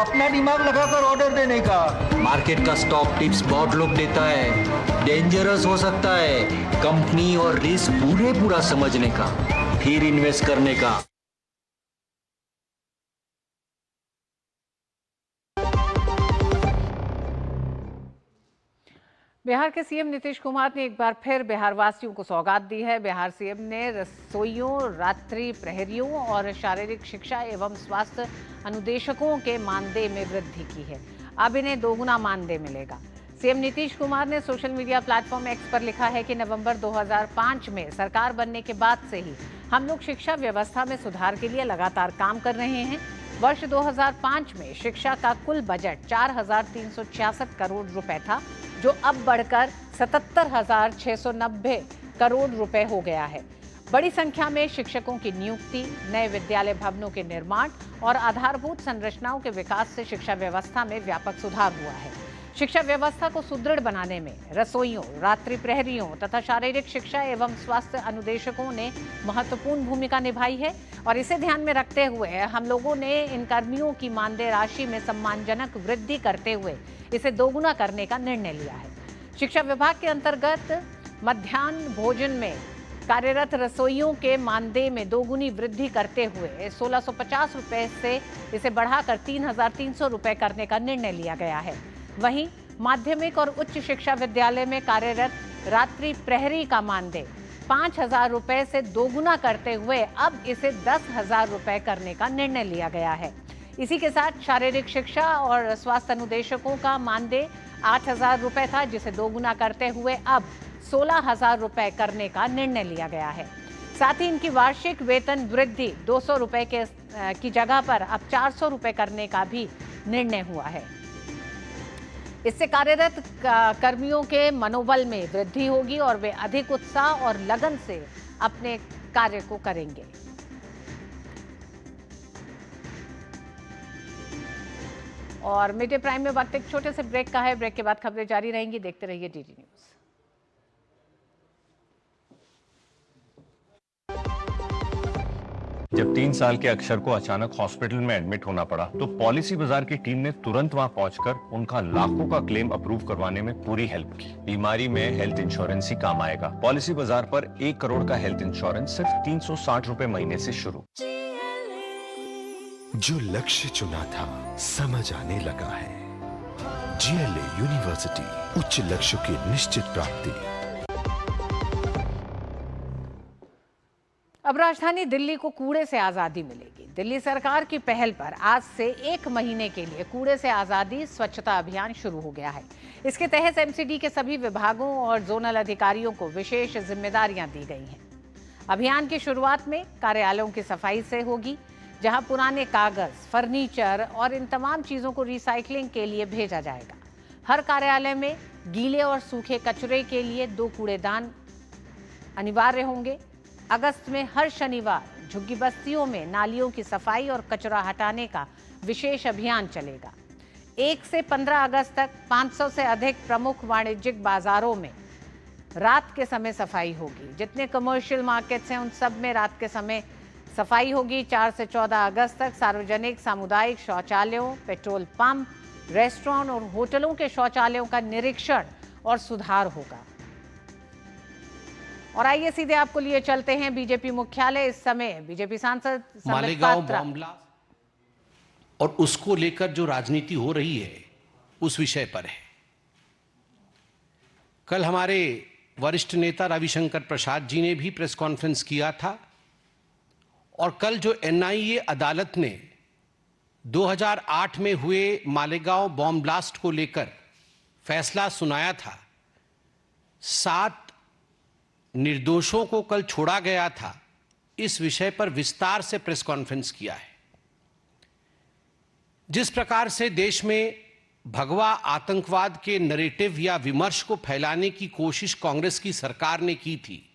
अपना दिमाग लगाकर ऑर्डर देने का। मार्केट का स्टॉक टिप्स बहुत लोग देता है, डेंजरस हो सकता है। कंपनी और रिस्क पूरा समझने का, फिर इन्वेस्ट करने का। बिहार के सीएम नीतीश कुमार ने एक बार फिर बिहार वासियों को सौगात दी है। बिहार सीएम ने रसोइयों, रात्रि प्रहरियों और शारीरिक शिक्षा एवं स्वास्थ्य अनुदेशकों के मानदेय में वृद्धि की है। अब इन्हें दोगुना मानदेय मिलेगा। सीएम नीतीश कुमार ने सोशल मीडिया प्लेटफॉर्म एक्स पर लिखा है कि नवंबर 2005 में सरकार बनने के बाद से ही हम लोग शिक्षा व्यवस्था में सुधार के लिए लगातार काम कर रहे हैं। वर्ष 2005 में शिक्षा का कुल बजट 4,366 करोड़ रुपए था, जो अब बढ़कर 77,690 करोड़ रुपए हो गया है। बड़ी संख्या में शिक्षकों की नियुक्ति, नए विद्यालय भवनों के निर्माण और आधारभूत संरचनाओं के विकास से शिक्षा व्यवस्था में व्यापक सुधार हुआ है। शिक्षा व्यवस्था को सुदृढ़ बनाने में रसोइयों, रात्रि प्रहरियों तथा शारीरिक शिक्षा एवं स्वास्थ्य अनुदेशकों ने महत्वपूर्ण भूमिका निभाई है और इसे ध्यान में रखते हुए हम लोगों ने इन कर्मियों की मानदेय राशि में सम्मानजनक वृद्धि करते हुए इसे दोगुना करने का निर्णय लिया है। शिक्षा विभाग के अंतर्गत मध्याह्न भोजन में कार्यरत रसोइयों के मानदेय में दोगुनी वृद्धि करते हुए 1,650 रुपए से इसे बढ़ाकर 3,300 रुपए करने का निर्णय लिया गया है। वहीं माध्यमिक और उच्च शिक्षा विद्यालय में कार्यरत रात्रि प्रहरी का मानदेय 5,000 रुपए से दोगुना करते हुए अब इसे 10,000 रुपए करने का निर्णय लिया गया है। इसी के साथ शारीरिक शिक्षा और स्वास्थ्य अनुदेशकों का मानदेय 8,000 रुपए था, जिसे दोगुना करते हुए अब 16,000 रुपए करने का निर्णय लिया गया है। साथ ही इनकी वार्षिक वेतन वृद्धि 200 रुपए की जगह पर अब 400 रुपए करने का भी निर्णय हुआ है। इससे कार्यरत कर्मियों के मनोबल में वृद्धि होगी और वे अधिक उत्साह और लगन से अपने कार्य को करेंगे। और मिड डे प्राइम में वक्त एक छोटे से ब्रेक का है, ब्रेक के बाद खबरें जारी रहेंगी। देखते रहिए डीडी न्यूज। जब 3 साल के अक्षर को अचानक हॉस्पिटल में एडमिट होना पड़ा तो पॉलिसी बाजार की टीम ने तुरंत वहां पहुंचकर उनका लाखों का क्लेम अप्रूव करवाने में पूरी हेल्प की। बीमारी में हेल्थ इंश्योरेंस ही काम आएगा। पॉलिसी बाजार पर 1 करोड़ का हेल्थ इंश्योरेंस सिर्फ 360 रुपए महीने से शुरू। जो लक्ष्य चुना था समझ आने लगा है। GLA यूनिवर्सिटी, उच्च लक्ष्य की निश्चित प्राप्ति। राजधानी दिल्ली को कूड़े से आजादी मिलेगी। दिल्ली सरकार की पहल पर आज से 1 महीने के लिए कूड़े से आजादी स्वच्छता अभियान शुरू हो गया है। इसके तहत एमसीडी के सभी विभागों और जोनल अधिकारियों को विशेष जिम्मेदारियां दी गई हैं। अभियान की शुरुआत में कार्यालयों की सफाई से होगी, जहां पुराने कागज, फर्नीचर और इन तमाम चीजों को रिसाइकलिंग के लिए भेजा जाएगा। हर कार्यालय में गीले और सूखे कचरे के लिए 2 कूड़ेदान अनिवार्य होंगे। अगस्त में हर शनिवार झुग्गी बस्तियों में नालियों की सफाई और कचरा हटाने का विशेष अभियान चलेगा। 1 से 15 अगस्त तक 500 से अधिक प्रमुख वाणिज्यिक बाजारों में रात के समय सफाई होगी। जितने कमर्शियल मार्केट्स हैं उन सब में रात के समय सफाई होगी। 4 से 14 अगस्त तक सार्वजनिक सामुदायिक शौचालयों, पेट्रोल पंप, रेस्टोरेंट और होटलों के शौचालयों का निरीक्षण और सुधार होगा। और आइए सीधे आपको लिए चलते हैं बीजेपी मुख्यालय। इस समय बीजेपी सांसद मालेगांव बॉम्ब ब्लास्ट और उसको लेकर जो राजनीति हो रही है उस विषय पर है। कल हमारे वरिष्ठ नेता रविशंकर प्रसाद जी ने भी प्रेस कॉन्फ्रेंस किया था और कल जो एनआईए अदालत ने 2008 में हुए मालेगांव बॉम्ब ब्लास्ट को लेकर फैसला सुनाया था, 7 निर्दोषों को कल छोड़ा गया था, इस विषय पर विस्तार से प्रेस कॉन्फ्रेंस किया है। जिस प्रकार से देश में भगवा आतंकवाद के नैरेटिव या विमर्श को फैलाने की कोशिश कांग्रेस की सरकार ने की थी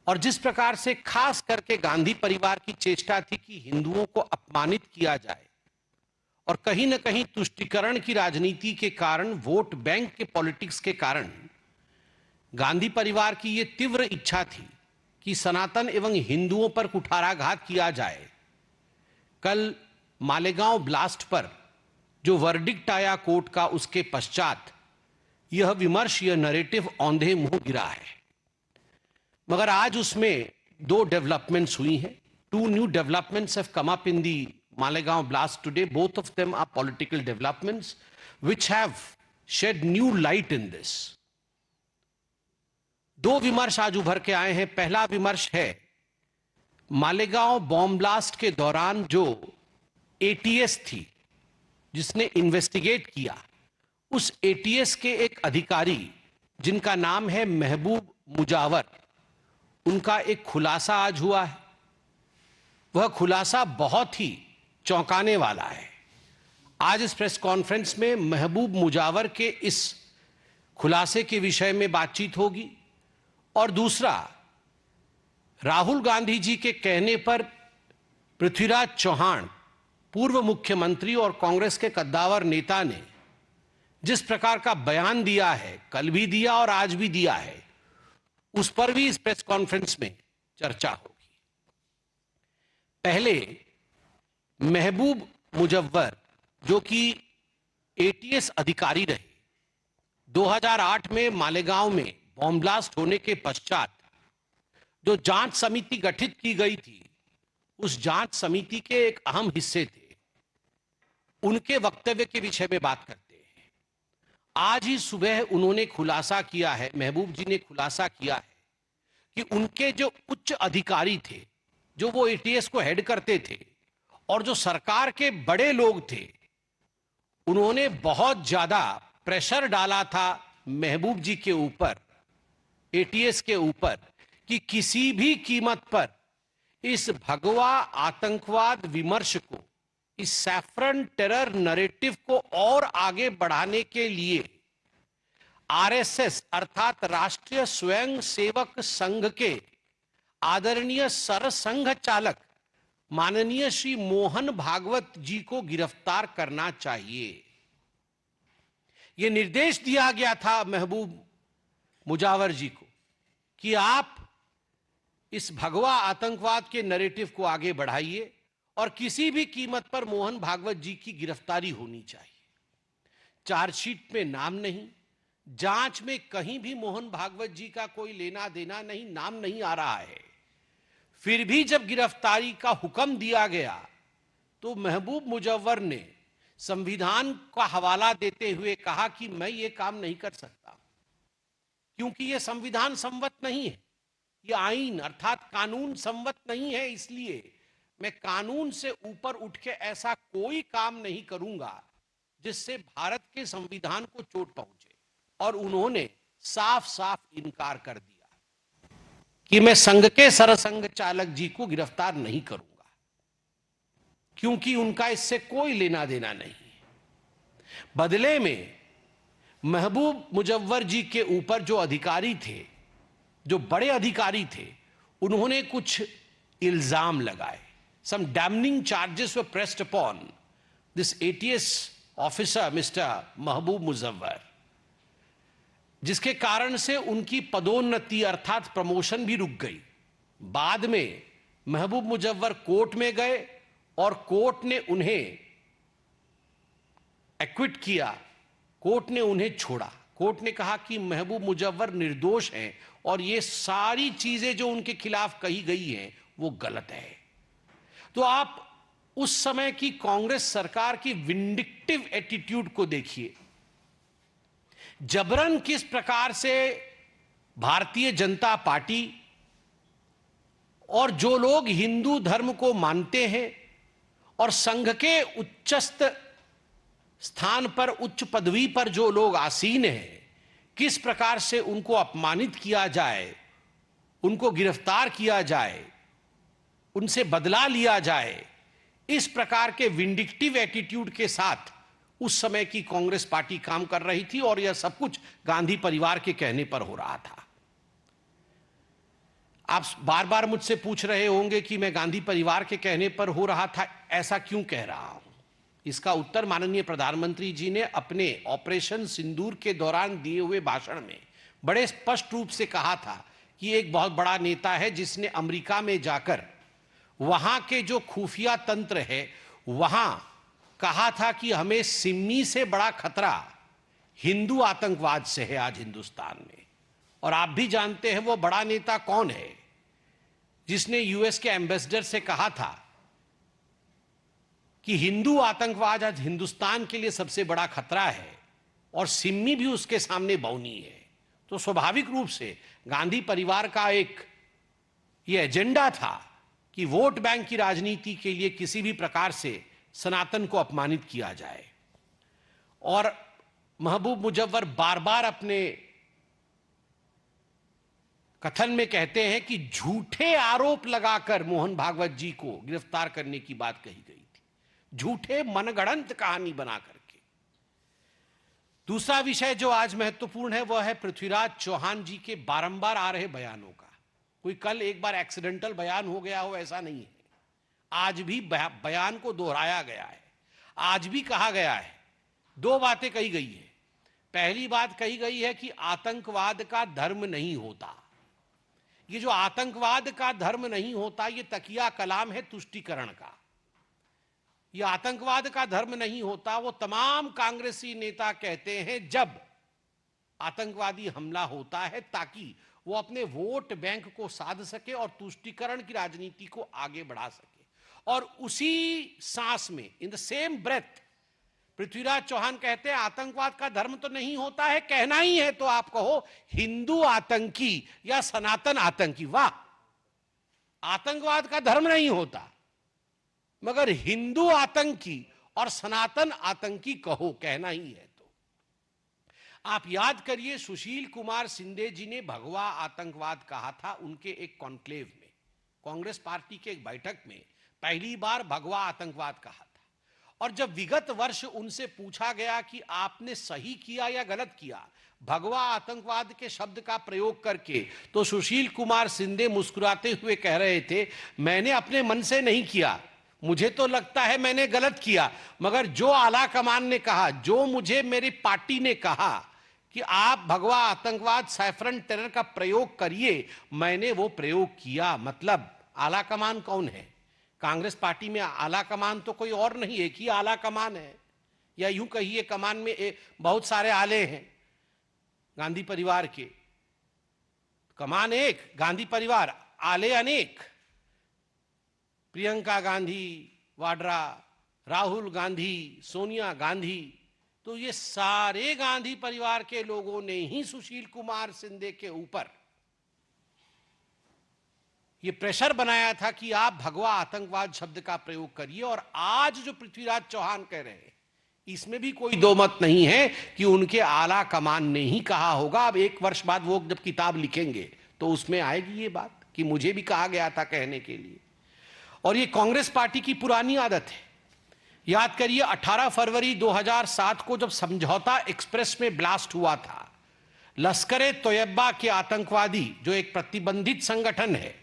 और जिस प्रकार से खास करके गांधी परिवार की चेष्टा थी कि हिंदुओं को अपमानित किया जाए और कहीं न कहीं तुष्टीकरण की राजनीति के कारण, वोट बैंक के पॉलिटिक्स के कारण गांधी परिवार की यह तीव्र इच्छा थी कि सनातन एवं हिंदुओं पर कुठाराघात किया जाए। कल मालेगांव ब्लास्ट पर जो वर्डिक्ट आया कोर्ट का, उसके पश्चात यह विमर्श, यह नैरेटिव औंधे मुंह गिरा है। मगर आज उसमें 2 डेवलपमेंट्स हुई हैं। 2 new developments have come up in the Malegaon blast today. Both of them are political developments which have shed new light in this. 2 विमर्श आज उभर के आए हैं। पहला विमर्श है मालेगांव बॉम्ब ब्लास्ट के दौरान जो एटीएस थी जिसने इन्वेस्टिगेट किया, उस एटीएस के एक अधिकारी जिनका नाम है महबूब मुजावर, उनका एक खुलासा आज हुआ है। वह खुलासा बहुत ही चौंकाने वाला है। आज इस प्रेस कॉन्फ्रेंस में महबूब मुजावर के इस खुलासे के विषय में बातचीत होगी। और दूसरा, राहुल गांधी जी के कहने पर पृथ्वीराज चौहान, पूर्व मुख्यमंत्री और कांग्रेस के कद्दावर नेता ने जिस प्रकार का बयान दिया है, कल भी दिया और आज भी दिया है, उस पर भी इस प्रेस कॉन्फ्रेंस में चर्चा होगी। पहले महबूब मुजव्वर जो कि एटीएस अधिकारी रहे, 2008 में मालेगांव में बॉम्ब ब्लास्ट होने के पश्चात जो जांच समिति गठित की गई थी, उस जांच समिति के एक अहम हिस्से थे। उनके वक्तव्य के विषय में बात करते हैं। आज ही सुबह उन्होंने खुलासा किया है, महबूब जी ने खुलासा किया है कि उनके जो उच्च अधिकारी थे, जो वो एटीएस को हेड करते थे और जो सरकार के बड़े लोग थे, उन्होंने बहुत ज्यादा प्रेशर डाला था महबूब जी के ऊपर, एटीएस के ऊपर, कि किसी भी कीमत पर इस भगवा आतंकवाद विमर्श को, इस सैफरन टेरर नैरेटिव को और आगे बढ़ाने के लिए आरएसएस अर्थात राष्ट्रीय स्वयं सेवक संघ के आदरणीय सरसंघ चालक माननीय श्री मोहन भागवत जी को गिरफ्तार करना चाहिए। यह निर्देश दिया गया था महबूब मुजावर जी को कि आप इस भगवा आतंकवाद के नैरेटिव को आगे बढ़ाइए और किसी भी कीमत पर मोहन भागवत जी की गिरफ्तारी होनी चाहिए। चार्जशीट में नाम नहीं, जांच में कहीं भी मोहन भागवत जी का कोई लेना देना नहीं, नाम नहीं आ रहा है। फिर भी जब गिरफ्तारी का हुक्म दिया गया तो महबूब मुजव्वर ने संविधान का हवाला देते हुए कहा कि मैं ये काम नहीं कर सकता, क्योंकि ये संविधान सम्मत नहीं है, ये आईन अर्थात कानून सम्मत नहीं है, इसलिए मैं कानून से ऊपर उठ के ऐसा कोई काम नहीं करूंगा जिससे भारत के संविधान को चोट पहुंचे। और उन्होंने साफ साफ इनकार कर दिया कि मैं संघ के सरसंघ चालक जी को गिरफ्तार नहीं करूंगा, क्योंकि उनका इससे कोई लेना देना नहीं है। बदले में महबूब मुजव्वर जी के ऊपर जो अधिकारी थे, जो बड़े अधिकारी थे, उन्होंने कुछ इल्जाम लगाए। Some damning charges were pressed upon this ATS officer, Mr. महबूब मुजव्वर, जिसके कारण से उनकी पदोन्नति अर्थात प्रमोशन भी रुक गई। बाद में महबूब मुजव्वर कोर्ट में गए और कोर्ट ने उन्हें एक्विट किया, कोर्ट ने उन्हें छोड़ा। कोर्ट ने कहा कि महबूब मुजव्वर निर्दोष हैं और ये सारी चीजें जो उनके खिलाफ कही गई हैं वो गलत है। तो आप उस समय की कांग्रेस सरकार की विंडिक्टिव एटीट्यूड को देखिए। जबरन किस प्रकार से भारतीय जनता पार्टी और जो लोग हिंदू धर्म को मानते हैं और संघ के उच्चस्थ स्थान पर, उच्च पदवी पर जो लोग आसीन हैं, किस प्रकार से उनको अपमानित किया जाए, उनको गिरफ्तार किया जाए, उनसे बदला लिया जाए। इस प्रकार के विंडिक्टिव एटीट्यूड के साथ उस समय की कांग्रेस पार्टी काम कर रही थी और यह सब कुछ गांधी परिवार के कहने पर हो रहा था। आप बार बार मुझसे पूछ रहे होंगे कि मैं गांधी परिवार के कहने पर हो रहा था, ऐसा क्यों कह रहा हूं। इसका उत्तर माननीय प्रधानमंत्री जी ने अपने ऑपरेशन सिंदूर के दौरान दिए हुए भाषण में बड़े स्पष्ट रूप से कहा था कि एक बहुत बड़ा नेता है जिसने अमेरिका में जाकर वहां के जो खुफिया तंत्र है वहां कहा था कि हमें सिम्मी से बड़ा खतरा हिंदू आतंकवाद से है आज हिंदुस्तान में। और आप भी जानते हैं वो बड़ा नेता कौन है जिसने यूएस के एम्बेसडर से कहा था कि हिंदू आतंकवाद आज हिंदुस्तान के लिए सबसे बड़ा खतरा है और सिम्मी भी उसके सामने बौनी है। तो स्वाभाविक रूप से गांधी परिवार का एक ये एजेंडा था कि वोट बैंक की राजनीति के लिए किसी भी प्रकार से सनातन को अपमानित किया जाए। और महबूब मुजव्वर बार बार अपने कथन में कहते हैं कि झूठे आरोप लगाकर मोहन भागवत जी को गिरफ्तार करने की बात कही गई थी, झूठे मनगढ़ंत कहानी बना करके। दूसरा विषय जो आज महत्वपूर्ण है वह है पृथ्वीराज चौहान जी के बारंबार आ रहे बयानों का। कोई कल एक बार एक्सीडेंटल बयान हो गया हो ऐसा नहीं है, आज भी बयान को दोहराया गया है। आज भी कहा गया है, दो बातें कही गई है। पहली बात कही गई है कि आतंकवाद का धर्म नहीं होता। ये जो आतंकवाद का धर्म नहीं होता ये तकिया कलाम है तुष्टीकरण का। ये आतंकवाद का धर्म नहीं होता वो तमाम कांग्रेसी नेता कहते हैं जब आतंकवादी हमला होता है ताकि वो अपने वोट बैंक को साध सके और तुष्टीकरण की राजनीति को आगे बढ़ा सके। और उसी सांस में in the same breath Prithviraj Chauhan कहते हैं आतंकवाद का धर्म तो नहीं होता है, कहना ही है तो आप कहो हिंदू आतंकी या सनातन आतंकी। वाह, आतंकवाद का धर्म नहीं होता मगर हिंदू आतंकी और सनातन आतंकी कहो, कहना ही है। तो आप याद करिए सुशील कुमार शिंदे जी ने भगवा आतंकवाद कहा था उनके एक कॉन्क्लेव में, कांग्रेस पार्टी के एक बैठक में पहली बार भगवा आतंकवाद कहा था। और जब विगत वर्ष उनसे पूछा गया कि आपने सही किया या गलत किया भगवा आतंकवाद के शब्द का प्रयोग करके, तो सुशील कुमार शिंदे मुस्कुराते हुए कह रहे थे मैंने अपने मन से नहीं किया, मुझे तो लगता है मैंने गलत किया, मगर जो आला कमान ने कहा, जो मुझे मेरी पार्टी ने कहा कि आप भगवा आतंकवाद सैफरन टेरर का प्रयोग करिए, मैंने वो प्रयोग किया। मतलब आला कमान कौन है? कांग्रेस पार्टी में आला कमान तो कोई और नहीं, एक ही आला कमान है, या यूं कहिए कमान में बहुत सारे आले हैं। गांधी परिवार के कमान एक, गांधी परिवार, आले अनेक। प्रियंका गांधी वाड्रा, राहुल गांधी, सोनिया गांधी, तो ये सारे गांधी परिवार के लोगों ने ही सुशील कुमार शिंदे के ऊपर ये प्रेशर बनाया था कि आप भगवा आतंकवाद शब्द का प्रयोग करिए। और आज जो पृथ्वीराज चौहान कह रहे हैं, इसमें भी कोई दो मत नहीं है कि उनके आला कमान ने ही कहा होगा। अब 1 वर्ष बाद वो जब किताब लिखेंगे तो उसमें आएगी ये बात कि मुझे भी कहा गया था कहने के लिए। और ये कांग्रेस पार्टी की पुरानी आदत है। याद करिए 18 फरवरी 2007 को जब समझौता एक्सप्रेस में ब्लास्ट हुआ था, लश्कर-ए तोयबा के आतंकवादी, जो एक प्रतिबंधित संगठन है,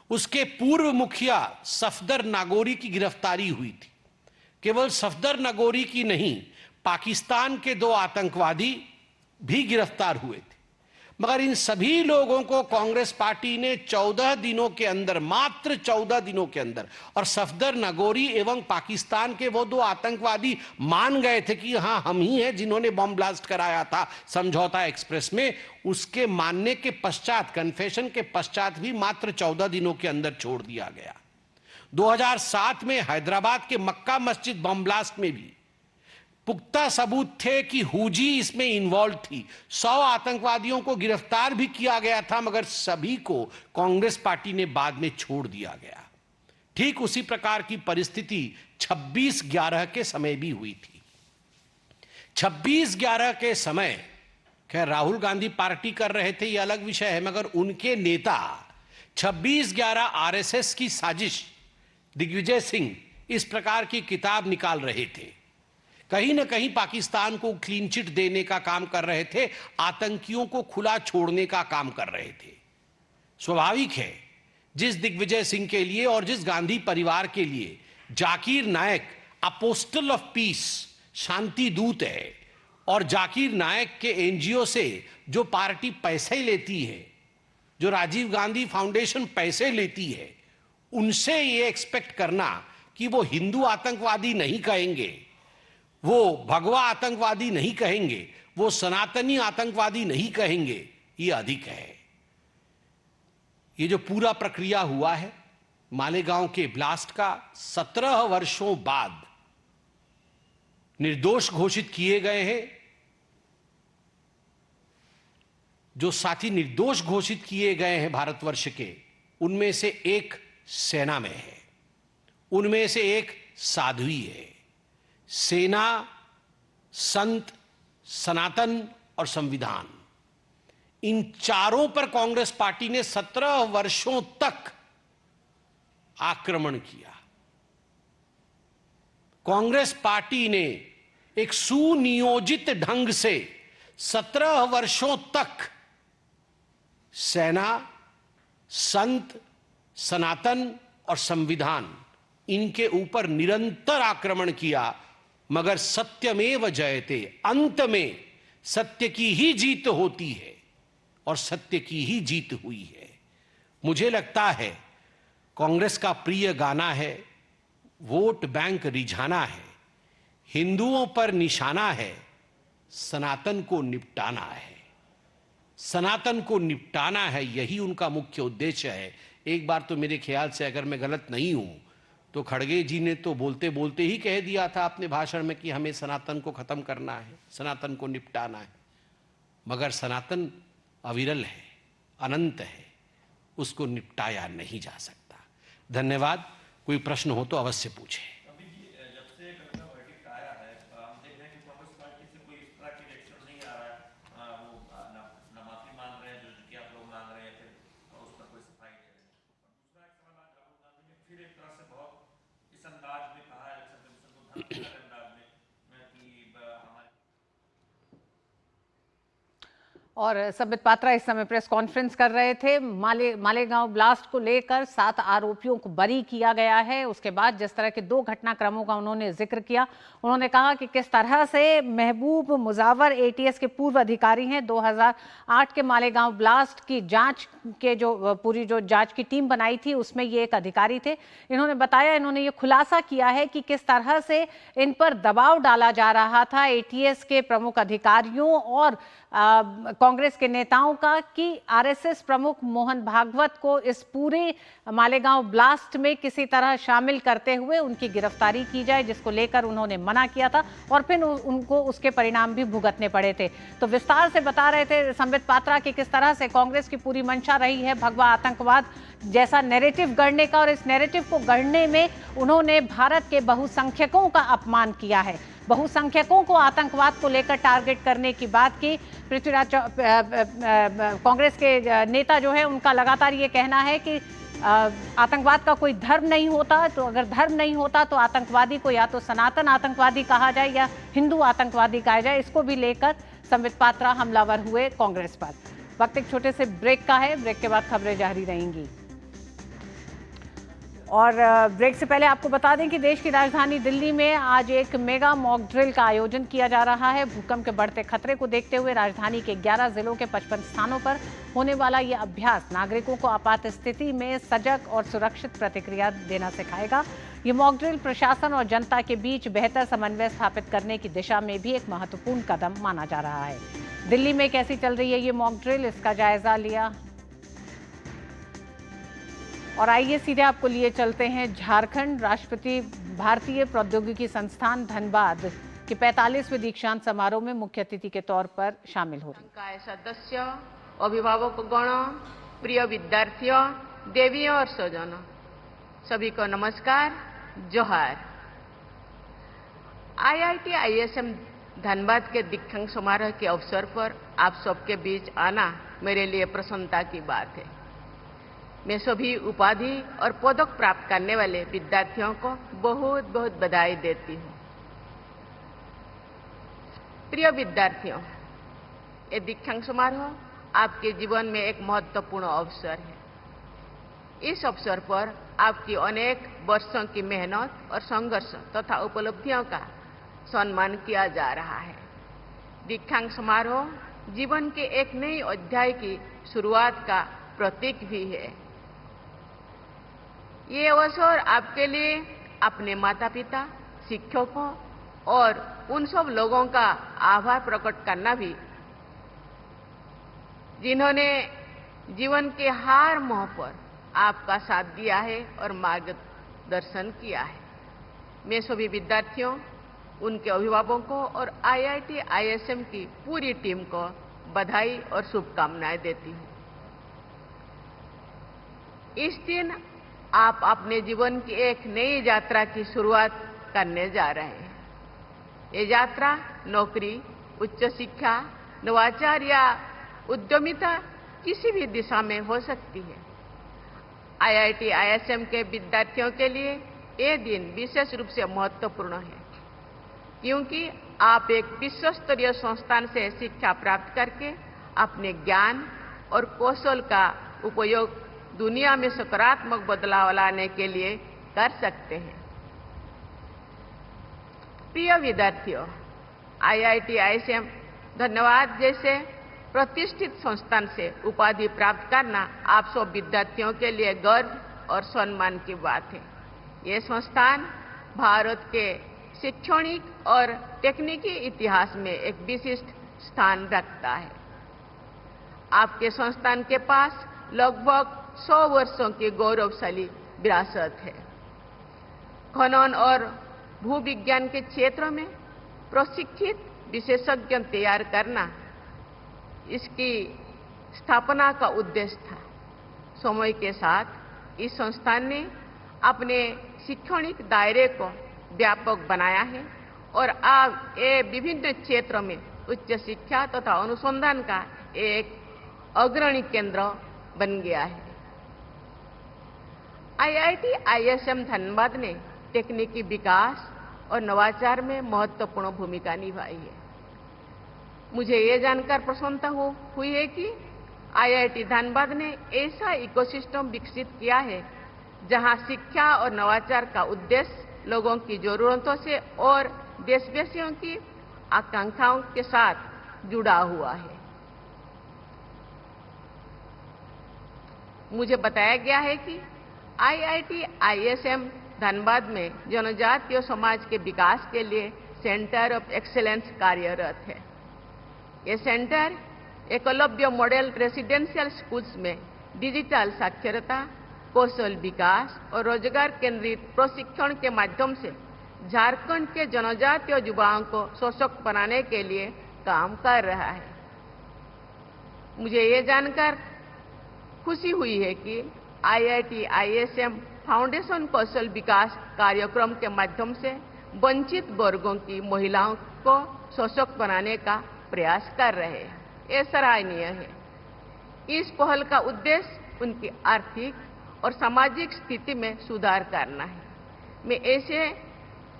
उसके पूर्व मुखिया सफदर नागोरी की गिरफ्तारी हुई थी। केवल सफदर नागोरी की नहीं, पाकिस्तान के 2 आतंकवादी भी गिरफ्तार हुए थे। मगर इन सभी लोगों को कांग्रेस पार्टी ने 14 दिनों के अंदर, मात्र 14 दिनों के अंदर, और सफदर नागोरी एवं पाकिस्तान के वो 2 आतंकवादी मान गए थे कि हां हम ही हैं जिन्होंने बम ब्लास्ट कराया था समझौता एक्सप्रेस में, उसके मानने के पश्चात, कन्फेशन के पश्चात भी मात्र 14 दिनों के अंदर छोड़ दिया गया। 2007 में हैदराबाद के मक्का मस्जिद बम ब्लास्ट में भी पुख्ता सबूत थे कि हुजी इसमें इन्वॉल्व थी। 100 आतंकवादियों को गिरफ्तार भी किया गया था, मगर सभी को कांग्रेस पार्टी ने बाद में छोड़ दिया गया। ठीक उसी प्रकार की परिस्थिति 26/11 के समय भी हुई थी। 26/11 के समय खैर राहुल गांधी पार्टी कर रहे थे, यह अलग विषय है, मगर उनके नेता 26/11 आरएसएस की साजिश, दिग्विजय सिंह इस प्रकार की किताब निकाल रहे थे। कहीं ना कहीं पाकिस्तान को क्लीन चिट देने का काम कर रहे थे, आतंकियों को खुला छोड़ने का काम कर रहे थे। स्वाभाविक है, जिस दिग्विजय सिंह के लिए और जिस गांधी परिवार के लिए जाकिर नायक अपोस्टल ऑफ पीस, शांति दूत है, और जाकिर नायक के एनजीओ से जो पार्टी पैसे लेती है, जो राजीव गांधी फाउंडेशन पैसे लेती है, उनसे ये एक्सपेक्ट करना कि वो हिंदू आतंकवादी नहीं कहेंगे, वो भगवा आतंकवादी नहीं कहेंगे, वो सनातनी आतंकवादी नहीं कहेंगे, ये अधिक है। ये जो पूरा प्रक्रिया हुआ है मालेगांव के ब्लास्ट का, 17 वर्षों बाद निर्दोष घोषित किए गए हैं। जो साथी निर्दोष घोषित किए गए हैं भारतवर्ष के, उनमें से एक सेना में है, उनमें से एक साध्वी है। सेना, संत, सनातन और संविधान, इन चारों पर कांग्रेस पार्टी ने 17 वर्षों तक आक्रमण किया। कांग्रेस पार्टी ने एक सुनियोजित ढंग से 17 वर्षों तक सेना, संत, सनातन और संविधान, इनके ऊपर निरंतर आक्रमण किया। मगर सत्यमेव जयते, अंत में सत्य की ही जीत होती है और सत्य की ही जीत हुई है। मुझे लगता है कांग्रेस का प्रिय गाना है, वोट बैंक रिझाना है, हिंदुओं पर निशाना है, सनातन को निपटाना है। सनातन को निपटाना है, यही उनका मुख्य उद्देश्य है। एक बार तो मेरे ख्याल से, अगर मैं गलत नहीं हूं, तो खड़गे जी ने तो बोलते बोलते ही कह दिया था अपने भाषण में कि हमें सनातन को खत्म करना है, सनातन को निपटाना है। मगर सनातन अविरल है, अनंत है, उसको निपटाया नहीं जा सकता। धन्यवाद। कोई प्रश्न हो तो अवश्य पूछें। और संबित पात्रा इस समय प्रेस कॉन्फ्रेंस कर रहे थे। मालेगांव ब्लास्ट को लेकर 7 आरोपियों को बरी किया गया है। उसके बाद जिस तरह के 2 घटनाक्रमों का उन्होंने जिक्र किया, उन्होंने कहा कि किस तरह से महबूब मुजावर एटीएस के पूर्व अधिकारी हैं। 2008 के मालेगांव ब्लास्ट की जांच के जो पूरी जो जांच की टीम बनाई थी, उसमें ये एक अधिकारी थे। इन्होंने बताया, इन्होंने ये खुलासा किया है कि किस तरह से इन पर दबाव डाला जा रहा था एटीएस के प्रमुख अधिकारियों और कांग्रेस के नेताओं का कि आरएसएस प्रमुख मोहन भागवत को इस पूरे मालेगांव ब्लास्ट में किसी तरह शामिल करते हुए उनकी गिरफ्तारी की जाए, जिसको लेकर उन्होंने मना किया था और फिर उनको उसके परिणाम भी भुगतने पड़े थे। तो विस्तार से बता रहे थे संबित पात्रा कि किस तरह से कांग्रेस की पूरी मंशा रही है भगवा आतंकवाद जैसा नैरेटिव गढ़ने का, और इस नैरेटिव को गढ़ने में उन्होंने भारत के बहुसंख्यकों का अपमान किया है। बहुसंख्यकों को आतंकवाद को लेकर टारगेट करने की बात की। पृथ्वीराज कांग्रेस के नेता जो है उनका लगातार ये कहना है कि आतंकवाद का कोई धर्म नहीं होता, तो अगर धर्म नहीं होता तो आतंकवादी को या तो सनातन आतंकवादी कहा जाए या हिंदू आतंकवादी कहा जाए। इसको भी लेकर संबित पात्रा हमलावर हुए कांग्रेस पर। वक्त एक छोटे से ब्रेक का है, ब्रेक के बाद खबरें जारी रहेंगी। और ब्रेक से पहले आपको बता दें कि देश की राजधानी दिल्ली में आज एक मेगा मॉक ड्रिल का आयोजन किया जा रहा है। भूकंप के बढ़ते खतरे को देखते हुए राजधानी के 11 जिलों के 55 स्थानों पर होने वाला ये अभ्यास नागरिकों को आपात स्थिति में सजग और सुरक्षित प्रतिक्रिया देना सिखाएगा। ये मॉक ड्रिल प्रशासन और जनता के बीच बेहतर समन्वय स्थापित करने की दिशा में भी एक महत्वपूर्ण कदम माना जा रहा है। दिल्ली में कैसी चल रही है ये मॉक ड्रिल, इसका जायजा लिया। और आइए सीधे आपको लिए चलते हैं झारखंड। राष्ट्रपति भारतीय प्रौद्योगिकी संस्थान धनबाद के 45वें दीक्षांत समारोह में मुख्य अतिथि के तौर पर शामिल हो रही हैं। सदस्य, अभिभावकगण, प्रिय विद्यार्थियों, देवियों और स्वजनों, सभी को नमस्कार, जोहार। IIT ISM धनबाद के दीक्षांत समारोह के अवसर पर आप सबके बीच आना मेरे लिए प्रसन्नता की बात है। मैं सभी उपाधि और पदक प्राप्त करने वाले विद्यार्थियों को बहुत बहुत बधाई देती हूँ। प्रिय विद्यार्थियों, ये दीक्षांत समारोह आपके जीवन में एक महत्वपूर्ण अवसर है। इस अवसर पर आपकी अनेक वर्षों की मेहनत और संघर्ष तथा उपलब्धियों का सम्मान किया जा रहा है। दीक्षांत समारोह जीवन के एक नए अध्याय की शुरुआत का प्रतीक भी है। ये अवसर आपके लिए अपने माता पिता, शिक्षकों और उन सब लोगों का आभार प्रकट करना भी, जिन्होंने जीवन के हर मोड़ पर आपका साथ दिया है और मार्गदर्शन किया है। मैं सभी विद्यार्थियों, उनके अभिभावकों और IIT ISM की पूरी टीम को बधाई और शुभकामनाएं देती हूँ। इस दिन आप अपने जीवन की एक नई यात्रा की शुरुआत करने जा रहे हैं। ये यात्रा नौकरी, उच्च शिक्षा, नवाचार या उद्यमिता किसी भी दिशा में हो सकती है। IIT ISM के विद्यार्थियों के लिए ये दिन विशेष रूप से महत्वपूर्ण है, क्योंकि आप एक विश्व स्तरीय संस्थान से शिक्षा प्राप्त करके अपने ज्ञान और कौशल का उपयोग दुनिया में सकारात्मक बदलाव लाने के लिए कर सकते हैं। प्रिय विद्यार्थियों, IIT ISM धन्यवाद जैसे प्रतिष्ठित संस्थान से उपाधि प्राप्त करना आप सब विद्यार्थियों के लिए गर्व और सम्मान की बात है। ये संस्थान भारत के शैक्षणिक और तकनीकी इतिहास में एक विशिष्ट स्थान रखता है। आपके संस्थान के पास लगभग 100 वर्षों की गौरवशाली विरासत है। खनन और भूविज्ञान के क्षेत्र में प्रशिक्षित विशेषज्ञ तैयार करना इसकी स्थापना का उद्देश्य था। समय के साथ इस संस्थान ने अपने शैक्षणिक दायरे को व्यापक बनाया है और अब ये विभिन्न क्षेत्रों में उच्च शिक्षा तथा अनुसंधान का एक अग्रणी केंद्र बन गया है। IIT ISM धनबाद ने तकनीकी विकास और नवाचार में महत्वपूर्ण भूमिका निभाई है। मुझे ये जानकर प्रसन्नता हुई है कि IIT धनबाद ने ऐसा इकोसिस्टम विकसित किया है जहां शिक्षा और नवाचार का उद्देश्य लोगों की जरूरतों से और देशवासियों की आकांक्षाओं के साथ जुड़ा हुआ है। मुझे बताया गया है कि IIT ISM धनबाद में जनजातीय समाज के विकास के लिए सेंटर ऑफ एक्सीलेंस कार्यरत है। ये centre Eklavya model residential schools में डिजिटल साक्षरता, कौशल विकास और रोजगार केंद्रित प्रशिक्षण के माध्यम से झारखंड के जनजातीय युवाओं को सशक्त बनाने के लिए काम कर रहा है। मुझे ये जानकर खुशी हुई है कि IIT ISM फाउंडेशन कौशल विकास कार्यक्रम के माध्यम से वंचित वर्गों की महिलाओं को सशक्त बनाने का प्रयास कर रहे हैं। ये सराहनीय है। इस पहल का उद्देश्य उनकी आर्थिक और सामाजिक स्थिति में सुधार करना है। मैं ऐसे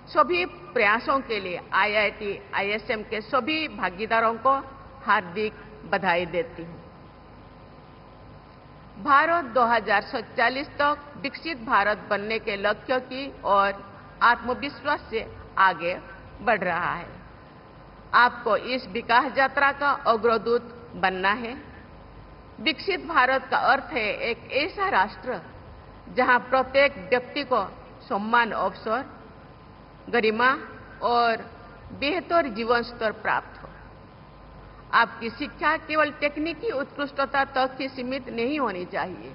सभी प्रयासों के लिए IIT ISM के सभी भागीदारों को हार्दिक बधाई देती हूँ। भारत 2047 तक विकसित भारत बनने के लक्ष्य की और आत्मविश्वास से आगे बढ़ रहा है। आपको इस विकास यात्रा का अग्रदूत बनना है। विकसित भारत का अर्थ है एक ऐसा राष्ट्र जहां प्रत्येक व्यक्ति को सम्मान, अवसर, गरिमा और बेहतर जीवन स्तर प्राप्त हो। आपकी शिक्षा केवल तकनीकी उत्कृष्टता तक ही सीमित नहीं होनी चाहिए।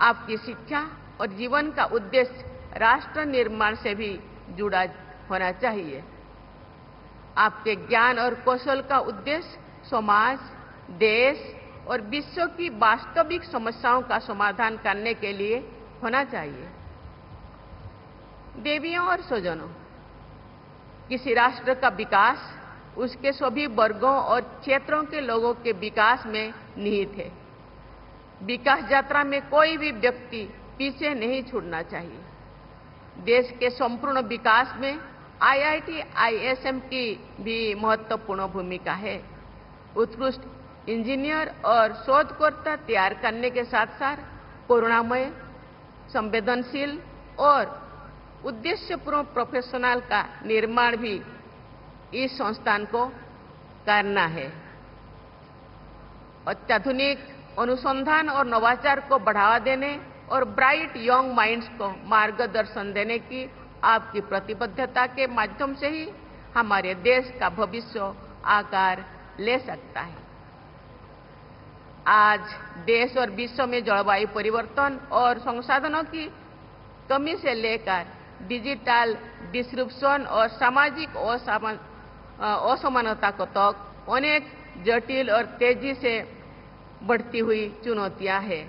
आपकी शिक्षा और जीवन का उद्देश्य राष्ट्र निर्माण से भी जुड़ा होना चाहिए। आपके ज्ञान और कौशल का उद्देश्य समाज, देश और विश्व की वास्तविक समस्याओं का समाधान करने के लिए होना चाहिए। देवियों और स्वजनों, किसी राष्ट्र का विकास उसके सभी वर्गों और क्षेत्रों के लोगों के विकास में निहित है। विकास यात्रा में कोई भी व्यक्ति पीछे नहीं छूटना चाहिए। देश के संपूर्ण विकास में IIT ISM की भी महत्वपूर्ण भूमिका है। उत्कृष्ट इंजीनियर और शोधकर्ता तैयार करने के साथ साथ करुणामय, संवेदनशील और उद्देश्यपूर्ण प्रोफेशनल का निर्माण भी इस संस्थान को करना है। अत्याधुनिक अनुसंधान और नवाचार को बढ़ावा देने और ब्राइट यंग माइंड्स को मार्गदर्शन देने की आपकी प्रतिबद्धता के माध्यम से ही हमारे देश का भविष्य आकार ले सकता है। आज देश और विश्व में जलवायु परिवर्तन और संसाधनों की कमी से लेकर डिजिटल डिस्रप्शन और सामाजिक असमानता को तक अनेक जटिल और तेजी से बढ़ती हुई चुनौतियां हैं।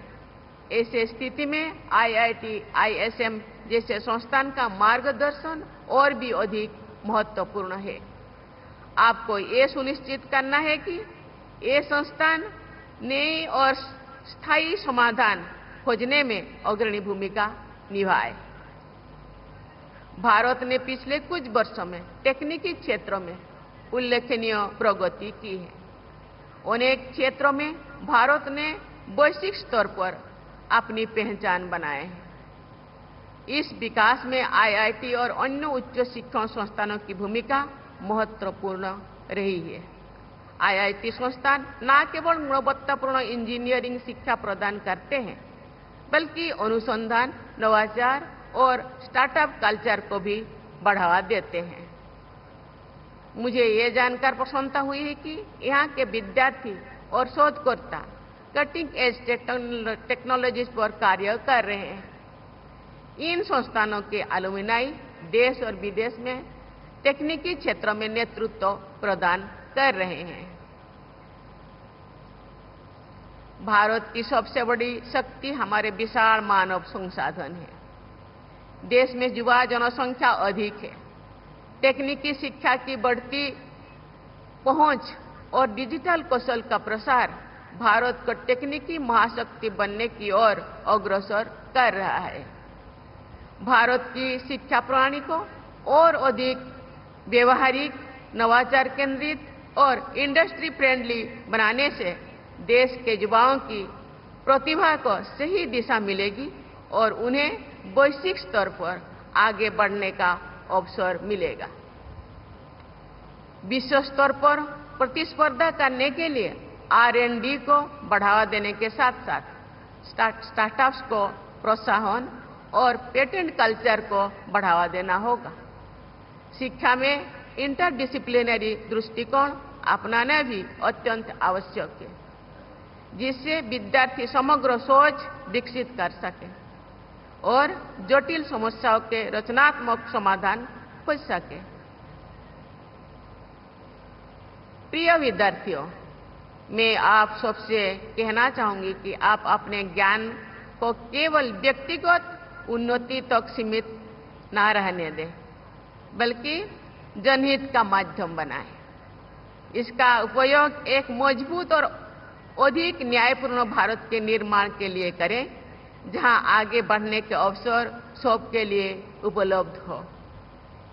ऐसे स्थिति में IIT ISM जैसे संस्थान का मार्गदर्शन और भी अधिक महत्वपूर्ण है। आपको ये सुनिश्चित करना है कि ये संस्थान नए और स्थायी समाधान खोजने में अग्रणी भूमिका निभाए। भारत ने पिछले कुछ वर्षों में तकनीकी क्षेत्रों में उल्लेखनीय प्रगति की है। अनेक क्षेत्रों में भारत ने वैश्विक स्तर पर अपनी पहचान बनाए है। इस विकास में IIT और अन्य उच्च शिक्षण संस्थानों की भूमिका महत्वपूर्ण रही है। IIT संस्थान न केवल गुणवत्तापूर्ण इंजीनियरिंग शिक्षा प्रदान करते हैं, बल्कि अनुसंधान, नवाचार और स्टार्टअप कल्चर को भी बढ़ावा देते हैं। मुझे ये जानकर प्रसन्नता हुई है कि यहाँ के विद्यार्थी और शोधकर्ता कटिंग एज टेक्नोलॉजीज पर कार्य कर रहे हैं। इन संस्थानों के अलुमिनाई देश और विदेश में तकनीकी क्षेत्रों में नेतृत्व प्रदान कर रहे हैं। भारत की सबसे बड़ी शक्ति हमारे विशाल मानव संसाधन है। देश में युवा जनसंख्या अधिक है। तकनीकी शिक्षा की बढ़ती पहुंच और डिजिटल कौशल का प्रसार भारत को तकनीकी महाशक्ति बनने की ओर अग्रसर कर रहा है। भारत की शिक्षा प्रणाली को और अधिक व्यवहारिक, नवाचार केंद्रित और इंडस्ट्री फ्रेंडली बनाने से देश के युवाओं की प्रतिभा को सही दिशा मिलेगी और उन्हें वैश्विक स्तर पर आगे बढ़ने का अवसर मिलेगा। विश्व स्तर पर प्रतिस्पर्धा करने के लिए R&D को बढ़ावा देने के साथ साथ स्टार्टअप्स को प्रोत्साहन और पेटेंट कल्चर को बढ़ावा देना होगा। शिक्षा में इंटरडिसिप्लिनरी दृष्टिकोण अपनाना भी अत्यंत आवश्यक है, जिससे विद्यार्थी समग्र सोच विकसित कर सके और जटिल समस्याओं के रचनात्मक समाधान खोज सके। प्रिय विद्यार्थियों, मैं आप सबसे कहना चाहूंगी कि आप अपने ज्ञान को केवल व्यक्तिगत उन्नति तक सीमित ना रहने दें, बल्कि जनहित का माध्यम बनाएं। इसका उपयोग एक मजबूत और अधिक न्यायपूर्ण भारत के निर्माण के लिए करें, जहां आगे बढ़ने के अवसर सबके लिए उपलब्ध हो।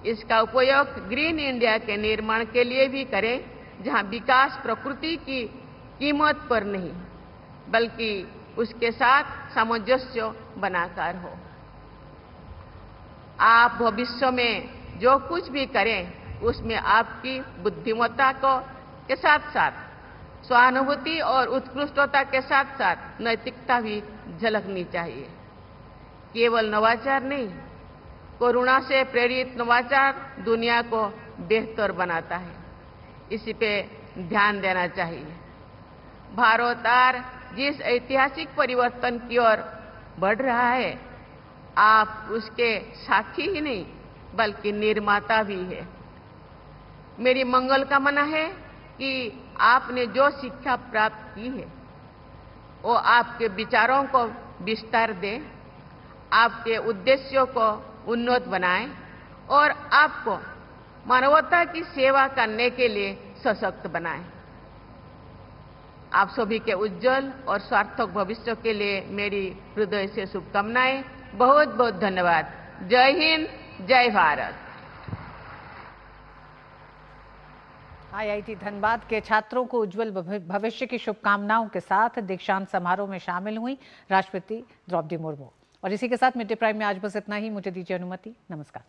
इसका उपयोग ग्रीन इंडिया के निर्माण के लिए भी करें, जहां विकास प्रकृति की कीमत पर नहीं, बल्कि उसके साथ सामंजस्य बनाकर हो। आप भविष्य में जो कुछ भी करें, उसमें आपकी बुद्धिमत्ता के साथ साथ सहानुभूति और उत्कृष्टता के साथ साथ नैतिकता भी झलकनी चाहिए। केवल नवाचार नहीं, करुणा से प्रेरित नवाचार दुनिया को बेहतर बनाता है। इसी पे ध्यान देना चाहिए। भारत आज जिस ऐतिहासिक परिवर्तन की ओर बढ़ रहा है, आप उसके साथी ही नहीं बल्कि निर्माता भी है। मेरी मंगल कामना है कि आपने जो शिक्षा प्राप्त की है वो आपके विचारों को विस्तार दे, आपके उद्देश्यों को उन्नत बनाए और आपको मानवता की सेवा करने के लिए सशक्त बनाए। आप सभी के उज्जवल और सार्थक भविष्य के लिए मेरी हृदय से शुभकामनाएं। बहुत बहुत धन्यवाद। जय हिंद, जय भारत। IIT धनबाद के छात्रों को उज्जवल भविष्य की शुभकामनाओं के साथ दीक्षांत समारोह में शामिल हुई राष्ट्रपति द्रौपदी मुर्मू। और इसी के साथ मिड डे प्राइम में आज बस इतना ही। मुझे दीजिए अनुमति। नमस्कार।